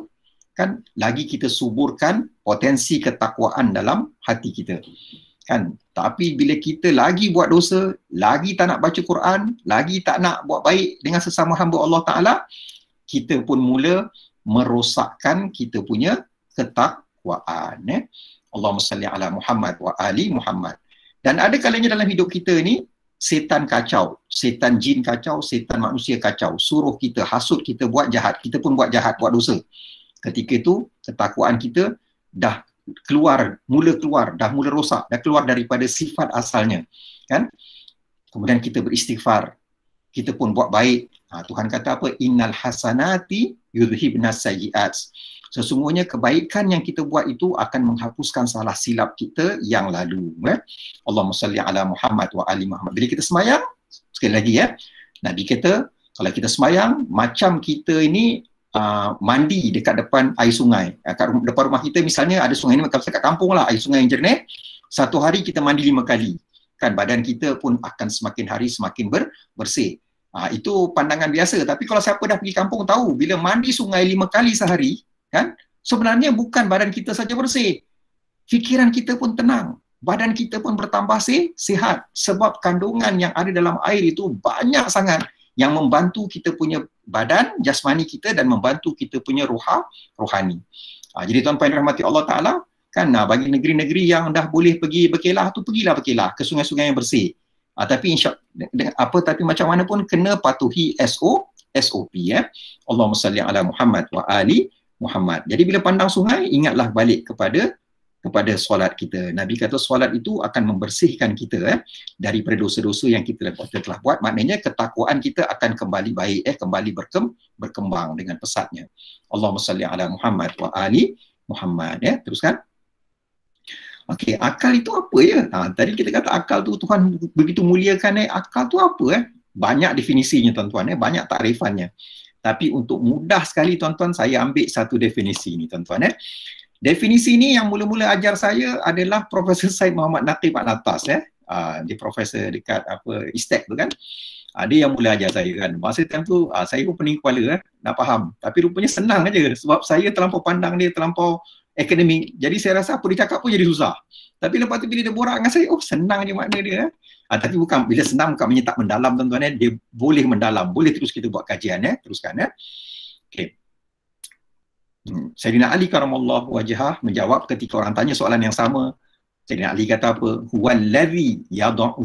kan lagi kita suburkan potensi ketakwaan dalam hati kita. Kan? Tapi bila kita lagi buat dosa, lagi tak nak baca Quran, lagi tak nak buat baik dengan sesama hamba Allah Ta'ala, kita pun mula merosakkan kita punya ketakwaan. Allahumma salli ala Muhammad wa ali Muhammad. Dan ada kalanya dalam hidup kita ni, setan kacau, setan jin kacau, setan manusia kacau, suruh kita, hasut kita buat jahat, kita pun buat jahat, buat dosa. Ketika itu, ketakwaan kita dah mula rosak, dah keluar daripada sifat asalnya. Kan? Kemudian kita beristighfar, kita pun buat baik. Tuhan kata apa? Innal hasanati yudhibnas sayyi'at. Sesungguhnya kebaikan yang kita buat itu akan menghapuskan salah silap kita yang lalu. Allahumma salli ala Muhammad wa ali Muhammad. Bila kita semayang, sekali lagi Nabi kata, kalau kita semayang, macam kita ini mandi dekat depan air sungai. Kat depan rumah kita misalnya ada sungai ni, kalau kat kampung lah, air sungai yang jernih, satu hari kita mandi 5 kali. Kan badan kita pun akan semakin hari semakin bersih. Itu pandangan biasa. Tapi kalau siapa dah pergi kampung tahu, bila mandi sungai 5 kali sehari, kan, sebenarnya bukan badan kita saja bersih, fikiran kita pun tenang, badan kita pun bertambah sihat, sebab kandungan yang ada dalam air itu banyak sangat yang membantu kita punya badan jasmani kita dan membantu kita punya rohani. Jadi tuan-tuan rahmati Allah Ta'ala, kan bagi negeri-negeri yang dah boleh pergi berkelah tu, pergilah berkelah ke sungai-sungai yang bersih. Tapi tapi macam mana pun kena patuhi SOP. Allahumma salli ala Muhammad wa ali Muhammad. Jadi bila pandang sungai, ingatlah balik kepada solat kita. Nabi kata solat itu akan membersihkan kita daripada dosa-dosa yang kita telah buat. Maknanya ketakwaan kita akan kembali baik, kembali berkembang dengan pesatnya. Allahumma salli ala Muhammad wa ali Muhammad. Teruskan. Okey, akal itu apa tadi kita kata akal tu Tuhan begitu muliakan. Akal tu apa? Banyak definisinya tuan-tuan, banyak takrifannya. Tapi untuk mudah sekali tuan-tuan, saya ambil satu definisi ni tuan-tuan. Definisi ni yang mula-mula ajar saya adalah Profesor Syed Muhammad Naqib Al-Atas. Dia profesor dekat ISTEC tu kan. Dia yang mula ajar saya kan. Masa time tu saya pun pening kepala nak faham. Tapi rupanya senang aja sebab saya terlampau pandang dia, terlampau akademik. Jadi saya rasa apa dia cakap pun jadi susah. Tapi lepas tu bila dia borak dengan saya, senang je makna dia. Tapi bukan, bila senang bukan maknanya tak mendalam tuan-tuan. Dia boleh mendalam, boleh terus kita buat kajian. Teruskan. Okay. Sayyidina Ali karamallahu wajhah menjawab ketika orang tanya soalan yang sama. Sayyidina Ali kata apa? Huwallazi yad'u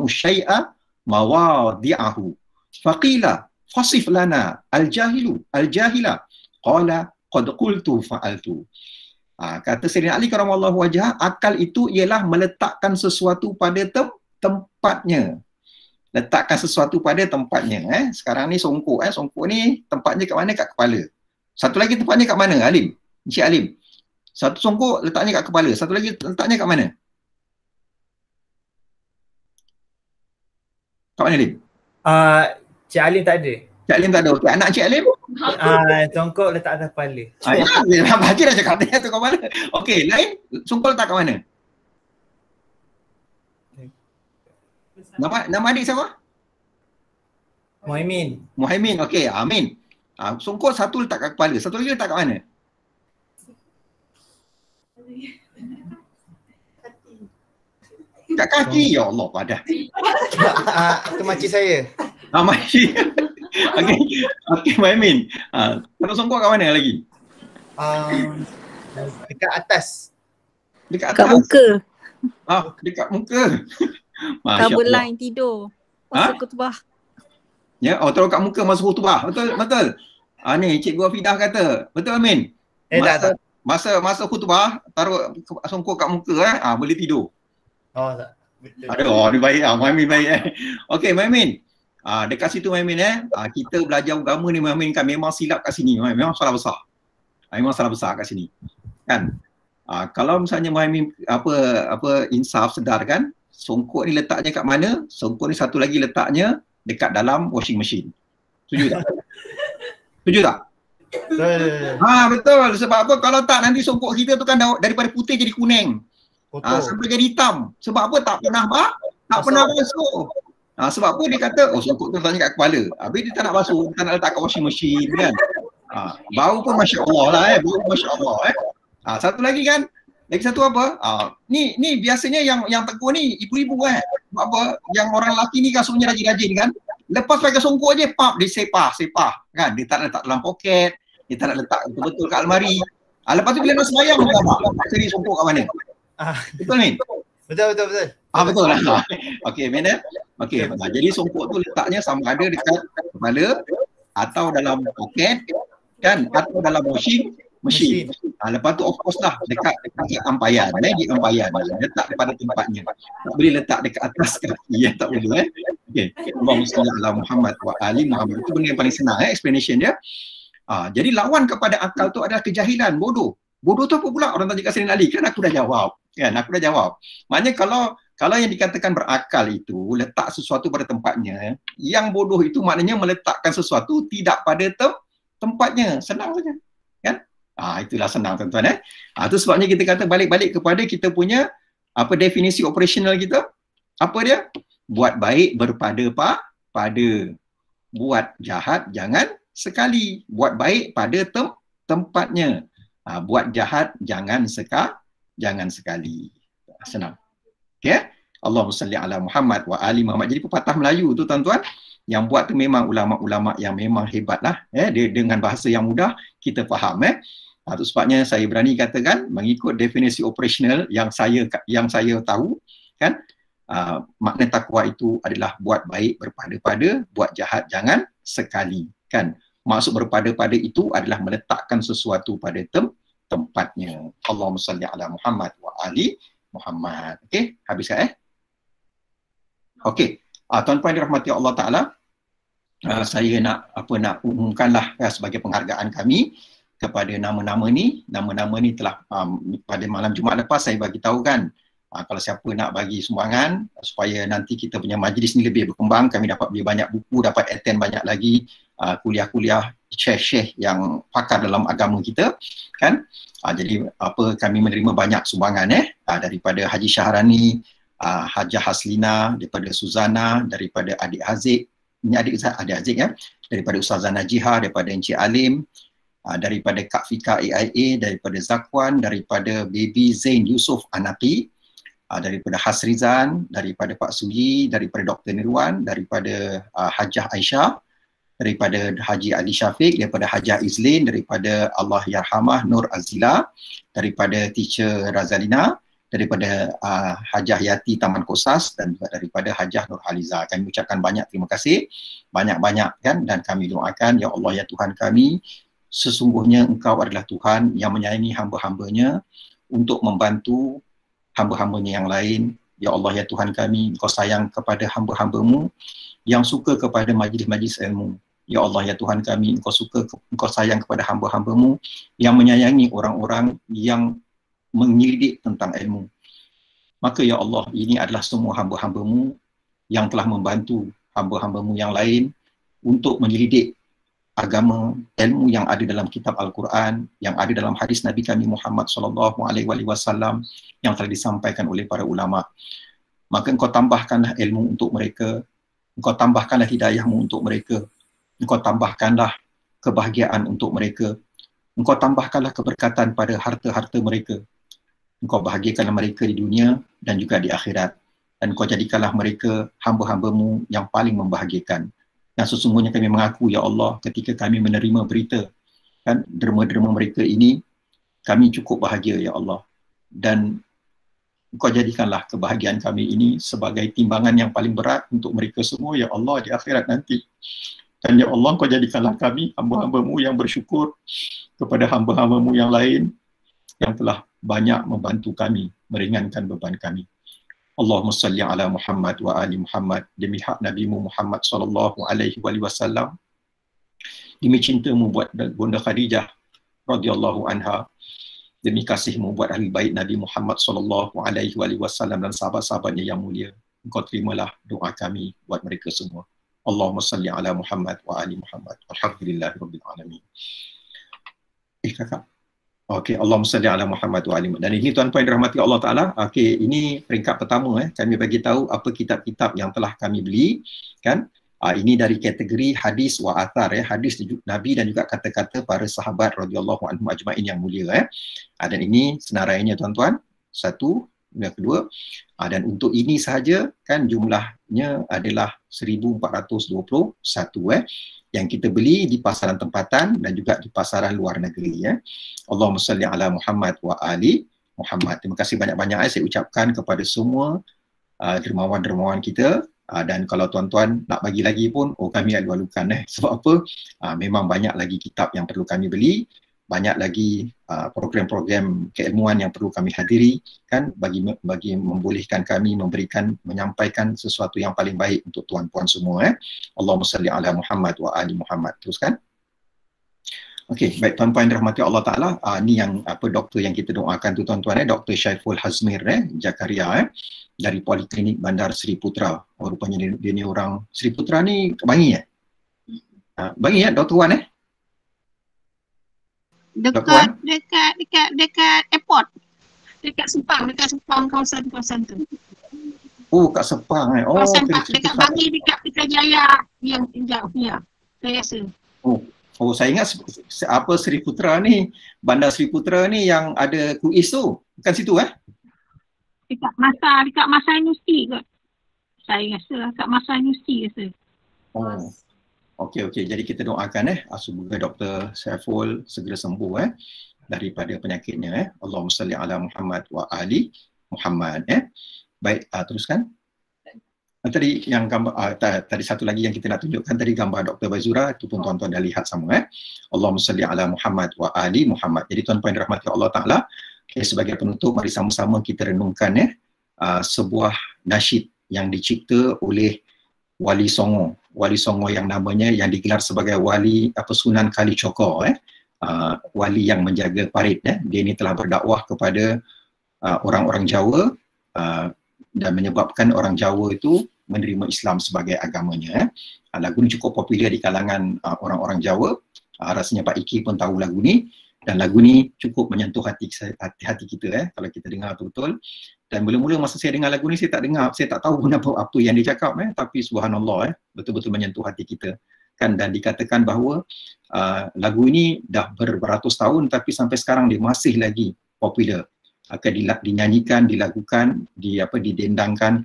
syai'a mawadi'ahu. Faqila fasif lana al-jahila. Qala qad qultu fa'altu. Kata Sayyidina Ali karamallahu wajhah, akal itu ialah meletakkan sesuatu pada tempatnya. Letakkan sesuatu pada tempatnya. Sekarang ni songkok. Songkok ni tempatnya kat mana? Kat kepala. Satu lagi tempatnya kat mana, Alim? Encik Alim. Satu songkok letaknya kat kepala. Satu lagi letaknya kat mana? Kat mana, Alim? Cik Alim tak ada. Cik Alim tak ada. Okay, anak Cik Alim? Songkok letak atas kepala. Haji dah cakap dia tu kat mana. Okey, lain songkok letak kat mana? Nama adik siapa? Muhaimin. Okey, Amin. Songkok satu letak kat kepala. Satu lagi letak kat mana? Kat kaki. Ya Allah, padah. Itu makcik saya. Makcik. Okey, Muhaimin. Kalau songkok kat mana lagi? Dekat atas. Dekat muka. Dekat muka. Kabel line tidur. Masa khutbah. Ya, taruh kat muka masa khutbah. Betul. Ni Cikgu Afidah kata. Betul, Amin? Tak. Masa khutbah taruh songkok kat muka boleh tidur. Tak. Betul. Aduh, ni baik Muhaimin baik Okey, Muhaimin. Dekat situ Muhaimin kita belajar agama ni Muhaimin kan memang silap kat sini. Memang salah besar. Memang salah besar kat sini. Kan? Kalau misalnya Muhaimin insaf sedar kan, songkok ni letaknya kat mana? Songkok ni satu lagi letaknya dekat dalam washing machine. Setuju tak? Setuju tak? Betul. Sebab apa? Kalau tak nanti songkok kita tu kan daripada putih jadi kuning. Sampai jadi hitam. Sebab apa? Tak pernah basuh. Sebab apa dia kata, songkok tu letaknya kat kepala. Habis dia tak nak basuh, dia tak nak letak kat washing machine kan. Bau pun Masya Allah lah bau Masya Allah Satu lagi kan, lagi satu apa? Ni biasanya yang tegur ni ibu-ibu Sebab apa? Yang orang lelaki ni kan sebenarnya rajin-rajin kan. Lepas pakai songkok je, dia sepah kan. Dia tak letak dalam poket, dia tak nak letak betul-betul kat almari. Lepas tu bila nak sembahyang dia tak cari songkok kat mana. Betul ni? Betul. Betul lah. Okey, mana? Okey, jadi songkok tu letaknya sama ada dekat kepala atau dalam poket kan, atau dalam washing machine. Lepas tu of course lah dekat ampayan, di ampayan. Letak pada tempatnya. Tak boleh letak dekat atas kaki, tak boleh. Okey. Allahumma salli ala Muhammad wa ali Muhammad. Itu benda yang paling senang explanation dia. Jadi lawan kepada akal tu adalah kejahilan, bodoh. Bodoh tu apa pula? Orang tanya kat Sayyidina Ali, kan aku dah jawab. Maknanya kalau yang dikatakan berakal itu letak sesuatu pada tempatnya, yang bodoh itu maknanya meletakkan sesuatu tidak pada tempatnya. Senang saja. Kan? Itulah senang tuan-tuan. Itu sebabnya kita kata balik-balik kepada kita punya definisi operasional kita. Apa dia? Buat baik berpada. Buat jahat jangan sekali. Buat baik pada tempatnya. Buat jahat jangan sekali. Senang. Okey? Allahumma salli ala Muhammad wa ali Muhammad. Jadi pepatah Melayu tu tuan-tuan, yang buat tu memang ulama-ulama yang memang hebat lah. Dia dengan bahasa yang mudah kita faham. Itu sebabnya saya berani katakan mengikut definisi operasional yang saya tahu kan, makna takwa itu adalah buat baik berpada, buat jahat jangan sekali kan. Maksud berpada itu adalah meletakkan sesuatu pada tempatnya. Allahumma salli ala Muhammad wa ali Muhammad. Okey, habis kan? Okey. Tuan-tuan dirahmati Allah Taala, saya nak umumkanlah sebagai penghargaan kami kepada nama-nama ni. Nama-nama ni telah pada malam Jumaat lepas saya bagi tahu kan. Kalau siapa nak bagi sumbangan supaya nanti kita punya majlis ni lebih berkembang, kami dapat beli banyak buku, dapat attend banyak lagi kuliah-kuliah syekh-syekh yang pakar dalam agama kita kan. Jadi kami menerima banyak sumbangan daripada Haji Syahrani, Hajah Haslina, daripada Suzana, daripada adik Haziq, ini adik Haziq daripada Ustazah Najihah, daripada Encik Alim, daripada Kak Fika AIA, daripada Zakwan, daripada Baby Zain Yusof Anaki, daripada Hasrizan, daripada Pak Suyi, daripada Dr. Nirwan, daripada Hajah Aisyah, daripada Haji Ali Syafiq, daripada Hajah Izlin, daripada Allah Yarhamah Nur Azila, daripada Teacher Razalina, daripada Hajah Yati Taman Kosas dan juga daripada Hajah Nurhaliza. Kami ucapkan banyak terima kasih, banyak-banyak kan, dan kami doakan, ya Allah ya Tuhan kami, sesungguhnya Engkau adalah Tuhan yang menyayangi hamba-hambanya untuk membantu hamba-hambanya yang lain. Ya Allah ya Tuhan kami, Engkau sayang kepada hamba-hambamu yang suka kepada majlis-majlis ilmu. Ya Allah ya Tuhan kami, Engkau sayang kepada hamba-hambamu yang menyayangi orang-orang yang menyelidik tentang ilmu. Maka ya Allah, ini adalah semua hamba-hambamu yang telah membantu hamba-hambamu yang lain untuk menyelidik agama, ilmu yang ada dalam kitab Al-Quran, yang ada dalam hadis Nabi kami Muhammad SAW yang telah disampaikan oleh para ulama. Maka Engkau tambahkanlah ilmu untuk mereka, Engkau tambahkanlah hidayahmu untuk mereka, Engkau tambahkanlah kebahagiaan untuk mereka, Engkau tambahkanlah keberkatan pada harta-harta mereka, Engkau bahagiakanlah mereka di dunia dan juga di akhirat, dan Engkau jadikanlah mereka hamba-hambamu yang paling membahagiakan. Dan sesungguhnya kami mengaku ya Allah, ketika kami menerima berita kan derma-derma mereka ini, kami cukup bahagia ya Allah, dan Engkau jadikanlah kebahagiaan kami ini sebagai timbangan yang paling berat untuk mereka semua ya Allah di akhirat nanti. Dan ya Allah, Engkau jadikanlah kami hamba-hambamu yang bersyukur kepada hamba-hambamu yang lain yang telah banyak membantu kami, meringankan beban kami. Allahumma salli ala Muhammad wa ali Muhammad, demi hak Nabi-Mu Muhammad sallallahu alaihi wasallam, demi cintamu buat Bunda Khadijah radhiyallahu anha, demi kasihmu buat ahli bait Nabi Muhammad sallallahu alaihi wasallam dan sahabat-sahabatnya yang mulia. Engkau terimalah doa kami buat mereka semua. Allahumma salli ala Muhammad wa ali Muhammad. Alhamdulillahirabbil alamin. Kakak. Okey, Allahumma salli ala Muhammad wa ali Muhammad. Dan ini tuan-tuan yang dirahmati Allah Taala, okey, ini peringkat pertama kami bagi tahu apa kitab-kitab yang telah kami beli kan. Ini dari kategori hadis wa athar hadis Nabi dan juga kata-kata para sahabat radhiyallahu anhum ajmain yang mulia dan ini senarainya tuan-tuan. Satu, yang kedua, dan untuk ini sahaja kan jumlahnya adalah 1421 yang kita beli di pasaran tempatan dan juga di pasaran luar negeri Allahumma salli ala Muhammad wa ali Muhammad. Terima kasih banyak-banyak saya ucapkan kepada semua dermawan-dermawan kita. Dan kalau tuan-tuan nak bagi lagi pun, kami alu-alukan sebab apa? Memang banyak lagi kitab yang perlu kami beli, banyak lagi program-program keilmuan yang perlu kami hadiri kan, bagi membolehkan kami menyampaikan sesuatu yang paling baik untuk tuan-puan semua Allahumma salli ala Muhammad wa ali Muhammad. Teruskan. Okey, baik tuan-tuan yang dirahmati Allah Taala, ni yang doktor yang kita doakan tu tuan-tuan Dr. Syaiful Hazmir Jakaria dari Poliklinik Bandar Seri Putra. Rupanya dia ni orang Seri Putra ni Bangi Bangi Dr. Wan Dekat airport. Dekat Sepang kawasan tu. Oh, kat Sepang kawasan dekat Bangi, dekat Putrajaya yang jauh ya. Saya rasa. Oh, saya ingat Seri Putra ni, Bandar Seri Putra ni yang ada Kuis tu. Bukan situ Dekat Masa Universiti kot. Saya rasa dekat Masa Universiti rasa. Okey. Jadi kita doakan semoga Dr. Syaiful segera sembuh daripada penyakitnya Allahumma salli ala Muhammad wa ali Muhammad Baik, teruskan. Tadi yang gambar tadi satu lagi yang kita nak tunjukkan tadi gambar Dr. Baizura, itu pun tuan-tuan dah lihat sama Allahumma salli ala Muhammad wa ali Muhammad. Jadi tuan-tuan yang dirahmati Allah Taala, sebagai penutup mari sama-sama kita renungkan sebuah nasyid yang dicipta oleh Wali Songo yang namanya yang digelar sebagai Wali Sunan Kalijogo wali yang menjaga parit dia ni telah berdakwah kepada orang-orang Jawa dan menyebabkan orang Jawa itu menerima Islam sebagai agamanya. Lagu ni cukup popular di kalangan orang-orang Jawa. Rasanya Pak Iki pun tahu lagu ni, dan lagu ni cukup menyentuh hati kita kalau kita dengar betul-betul. Dan mula-mula masa saya dengar lagu ni saya tak tahu pun apa yang dia cakap tapi subhanallah betul-betul menyentuh hati kita kan. Dan dikatakan bahawa lagu ini dah beratus tahun tapi sampai sekarang dia masih lagi popular, akan dinyanyikan, dilakukan, didendangkan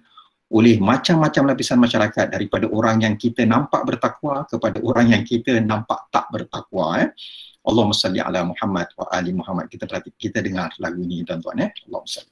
oleh macam-macam lapisan masyarakat, daripada orang yang kita nampak bertakwa kepada orang yang kita nampak tak bertakwa Allahumma salli ala Muhammad wa ali Muhammad. Kita dengar lagu ini tuan-tuan Allahumma salli.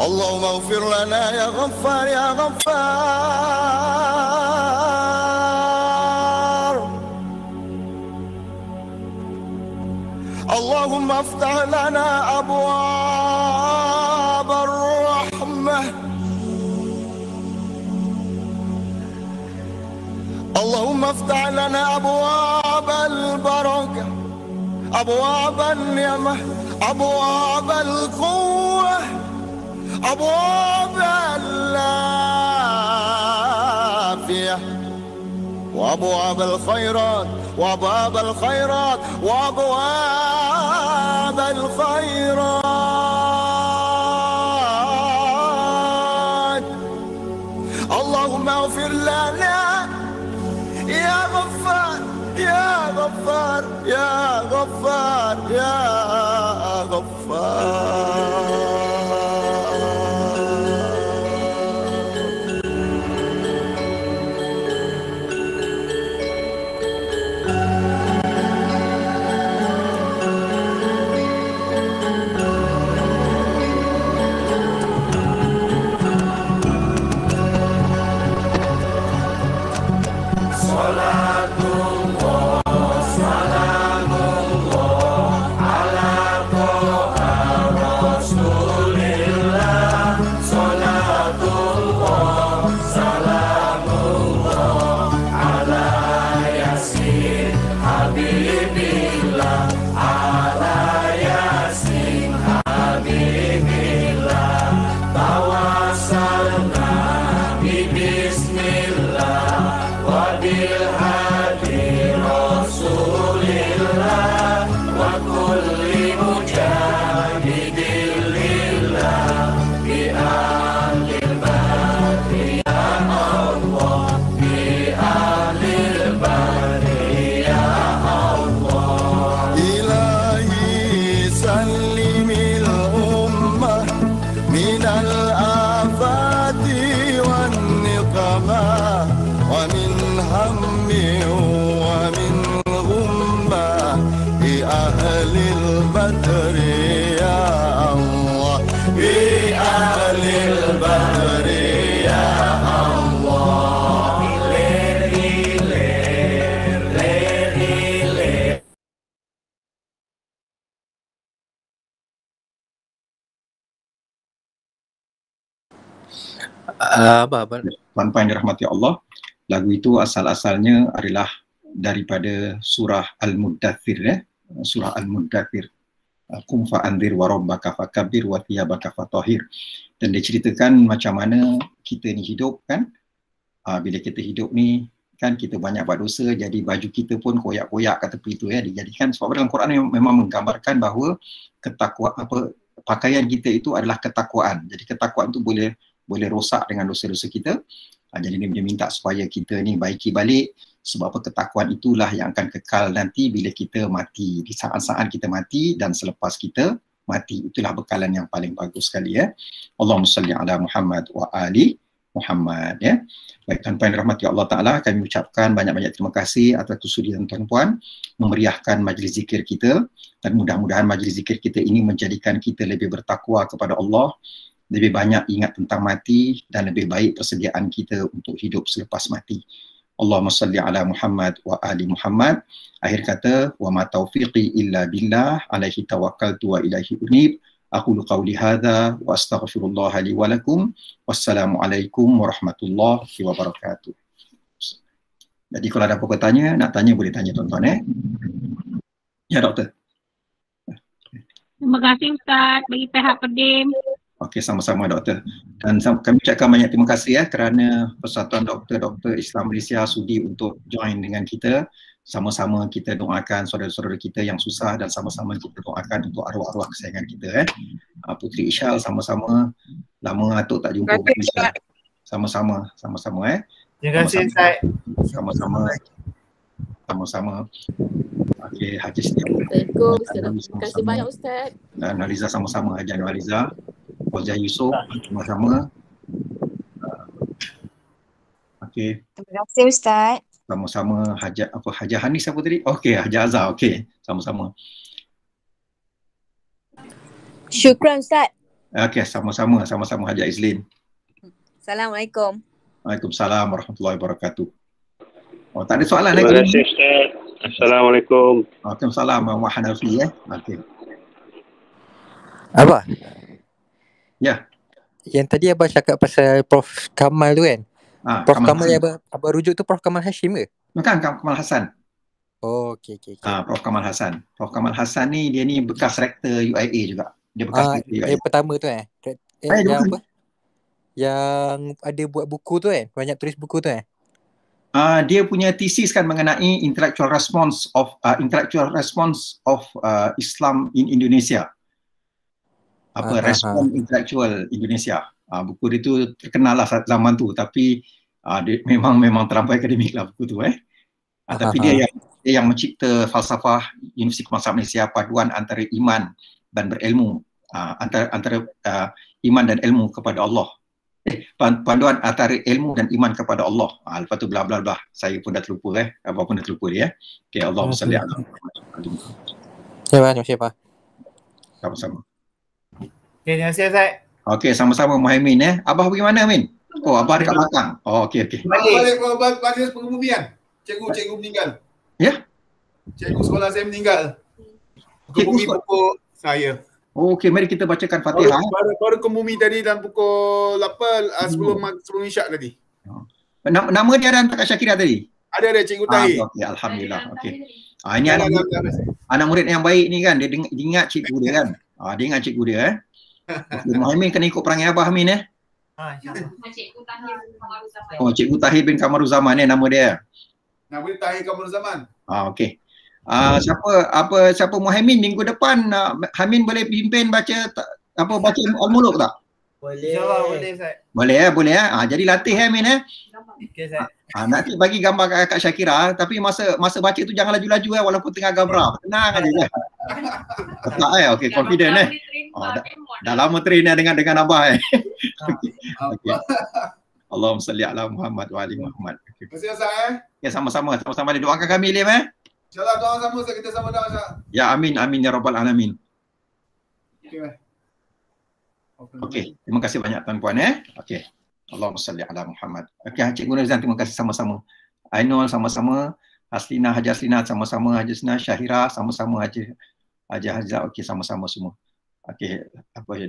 اللهم اغفر لنا يا غفار يا غفار. اللهم افتح لنا أبواب الرحمة. اللهم افتح لنا أبواب البركة، أبواب النعمة، أبواب القوة، أبواب العافية، وأبواب الخيرات، وأبواب الخيرات، وأبواب الخيرات. اللهم اغفر لنا يا غفار يا غفار يا غفار يا غفار. Tuan-tuan yang dirahmati Allah, lagu itu asal-asalnya adalah daripada surah Al-Muddathir, surah Al-Muddathir. Qum fa'anzir wa rabbaka fakabbir wa thiyabaka fatahhir. Dan dia ceritakan macam mana kita ni hidup kan. Bila kita hidup ni kan kita banyak buat dosa, jadi baju kita pun koyak-koyak kat tepi tu ya, dijadikan sebab dalam Quran memang menggambarkan bahawa pakaian kita itu adalah ketakwaan. Jadi ketakwaan tu boleh rosak dengan dosa-dosa kita. Jadi dia minta supaya kita ni baiki balik, sebab apa ketakwaan itulah yang akan kekal nanti bila kita mati, di saat-saat kita mati dan selepas kita mati. Itulah bekalan yang paling bagus sekali ya. Allahumma salli ala Muhammad wa ali Muhammad ya. Baik, tuan-tuan yang dirahmati Allah Ta'ala, kami ucapkan banyak-banyak terima kasih atas kesudian tuan-tuan memeriahkan majlis zikir kita, dan mudah-mudahan majlis zikir kita ini menjadikan kita lebih bertakwa kepada Allah, lebih banyak ingat tentang mati, dan lebih baik persediaan kita untuk hidup selepas mati. Allahumma salli ala Muhammad wa ali Muhammad. Akhir kata, wa ma taufiqi illa billah, alaihi tawakkaltu wa ilaihi unib. Aqulu qawli hadha wa astaghfirullah li wa lakum. Wassalamualaikum warahmatullahi wabarakatuh. Jadi kalau ada apa-apa tanya, nak tanya boleh tanya tuan-tuan Ya doktor. Terima kasih Ustaz bagi pihak Pedim. Okey, sama-sama doktor. Dan kami ucapkan banyak terima kasih kerana Persatuan Doktor-Doktor Islam Malaysia sudi untuk join dengan kita. Sama-sama kita doakan saudara-saudara kita yang susah, dan sama-sama kita doakan untuk arwah-arwah kesayangan kita Putri Isyal, sama-sama lama atuk tak jumpa Putri Isyal. Sama-sama Terima kasih Ustaz. Sama-sama. Okey, Haji Setia. Terima kasih banyak Ustaz. Dan Naliza sama-sama, Haji Naliza. Fauziah Yusof sama-sama. Okey. Terima kasih Ustaz. Sama-sama Haji Hanis apa tadi? Okey, Haji Azhar. Okey, sama-sama. Syukran Ustaz. Okey, sama-sama Haji Izlin. Assalamualaikum. Waalaikumsalam warahmatullahi wabarakatuh. Oh, tak ada soalan lagi. Terima kasih Ustaz. Assalamualaikum. Waalaikumsalam Muhammad Hanafi Okey. Abah. Ya. Yang tadi Abah cakap pasal Prof Kamal tu kan? Prof Kamal yang Abah rujuk tu Prof Kamal Hashim ke? Bukan, Kamal Hassan. Oh, okey. Prof Kamal Hassan. Prof Kamal Hassan ni dia ni bekas rektor UIA juga. Dia bekas rektor UIA. Yang pertama tu yang apa? Yang ada buat buku tu kan? Banyak tulis buku tu dia punya thesis kan mengenai intellectual response of Islam in Indonesia. Respon intelektual Indonesia. Buku dia tu terkenal lah zaman tu, tapi dia memang terlampau akademik lah buku tu tapi dia yang mencipta falsafah Universiti Kebangsaan Malaysia, paduan antara iman dan berilmu, antara iman dan ilmu kepada Allah. Panduan antara ilmu dan iman kepada Allah. Lepas tu bla bla bla. Saya pun dah terlupa Abang pun dah terlupa dia Okey, Allahumma salli ala Muhammad. Terima kasih Pak. Sama-sama. Okey, terima kasih Ustaz. Okey, sama-sama Muhaimin Abah pergi mana Min? Oh, Abah dekat belakang. Oh, okey. Balik baris pengebumian. Cikgu meninggal. Ya? Cikgu sekolah saya meninggal. Kebumi pukul saya. Oh, okey, mari kita bacakan Fatihah. Baru kebumi tadi dalam pukul 8 sebelum isyak tadi. Nama dia ada hantar kat Syakira tadi? Ada Cikgu Tahir. Okey, alhamdulillah. Okey. Ini anak murid yang baik ni kan, dia ingat cikgu dia kan. Dia ingat cikgu dia Okay, Muhaimin kena ikut perangai Abah Amin Cikgu Tahir bin Kamaruzaman. Oh, Cikgu Tahir bin Kamaruzaman nama dia. Nama dia Tahir Kamaruzaman. Okey. Siapa Muhaimin minggu depan Hamin boleh pimpin baca Al-Muluk tak? Boleh. InsyaAllah boleh Ustaz. Boleh jadi latih Hamin Okey Ustaz. Nanti bagi gambar kat Syakira, tapi masa baca tu jangan laju-laju walaupun tengah gambar. Tenang aja tak okey, confident dah lama train dengan Abah Okey. Allahumma salli ala Muhammad wa ali Muhammad. Terima kasih Ustaz Ya, sama-sama doakan kami Lim InsyaAllah doa sama kita sama doa Ustaz. Ya, amin ya rabbal alamin. Okey, terima kasih banyak tuan-puan Okey. Allahumma salli ala Muhammad. Okey, Cikgu Nuzan terima kasih sama-sama. Ainul sama-sama, Haslina, Haji Haslina sama-sama, Haji Haslina, Syahira sama-sama, Haji Hazza, okey sama-sama semua. Okey, apa ya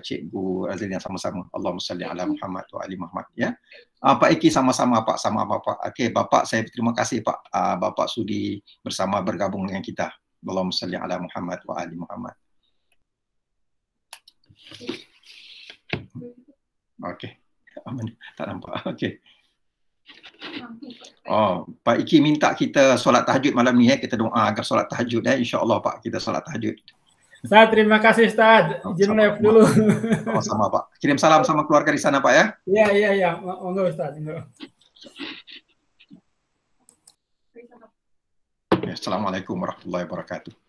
Cikgu Razlina sama-sama. Allahumma salli ala Muhammad wa ali Muhammad ya. Pak Iki sama-sama Pak, sama Bapak. Okey, Bapak saya berterima kasih Pak. Bapak sudi bersama bergabung dengan kita. Allahumma salli ala Muhammad wa ali Muhammad. Okey. Tak nampak. Okey. Oh, Pak Iki minta kita solat tahajud malam ni kita doa agar solat tahajud insya-Allah Pak, kita solat tahajud. Ustaz, terima kasih Ustaz. Izin live dulu. Sama-sama Pak. Kirim salam sama keluarga di sana Pak ya. Iya. Monggo Ustaz. Assalamualaikum warahmatullahi wabarakatuh.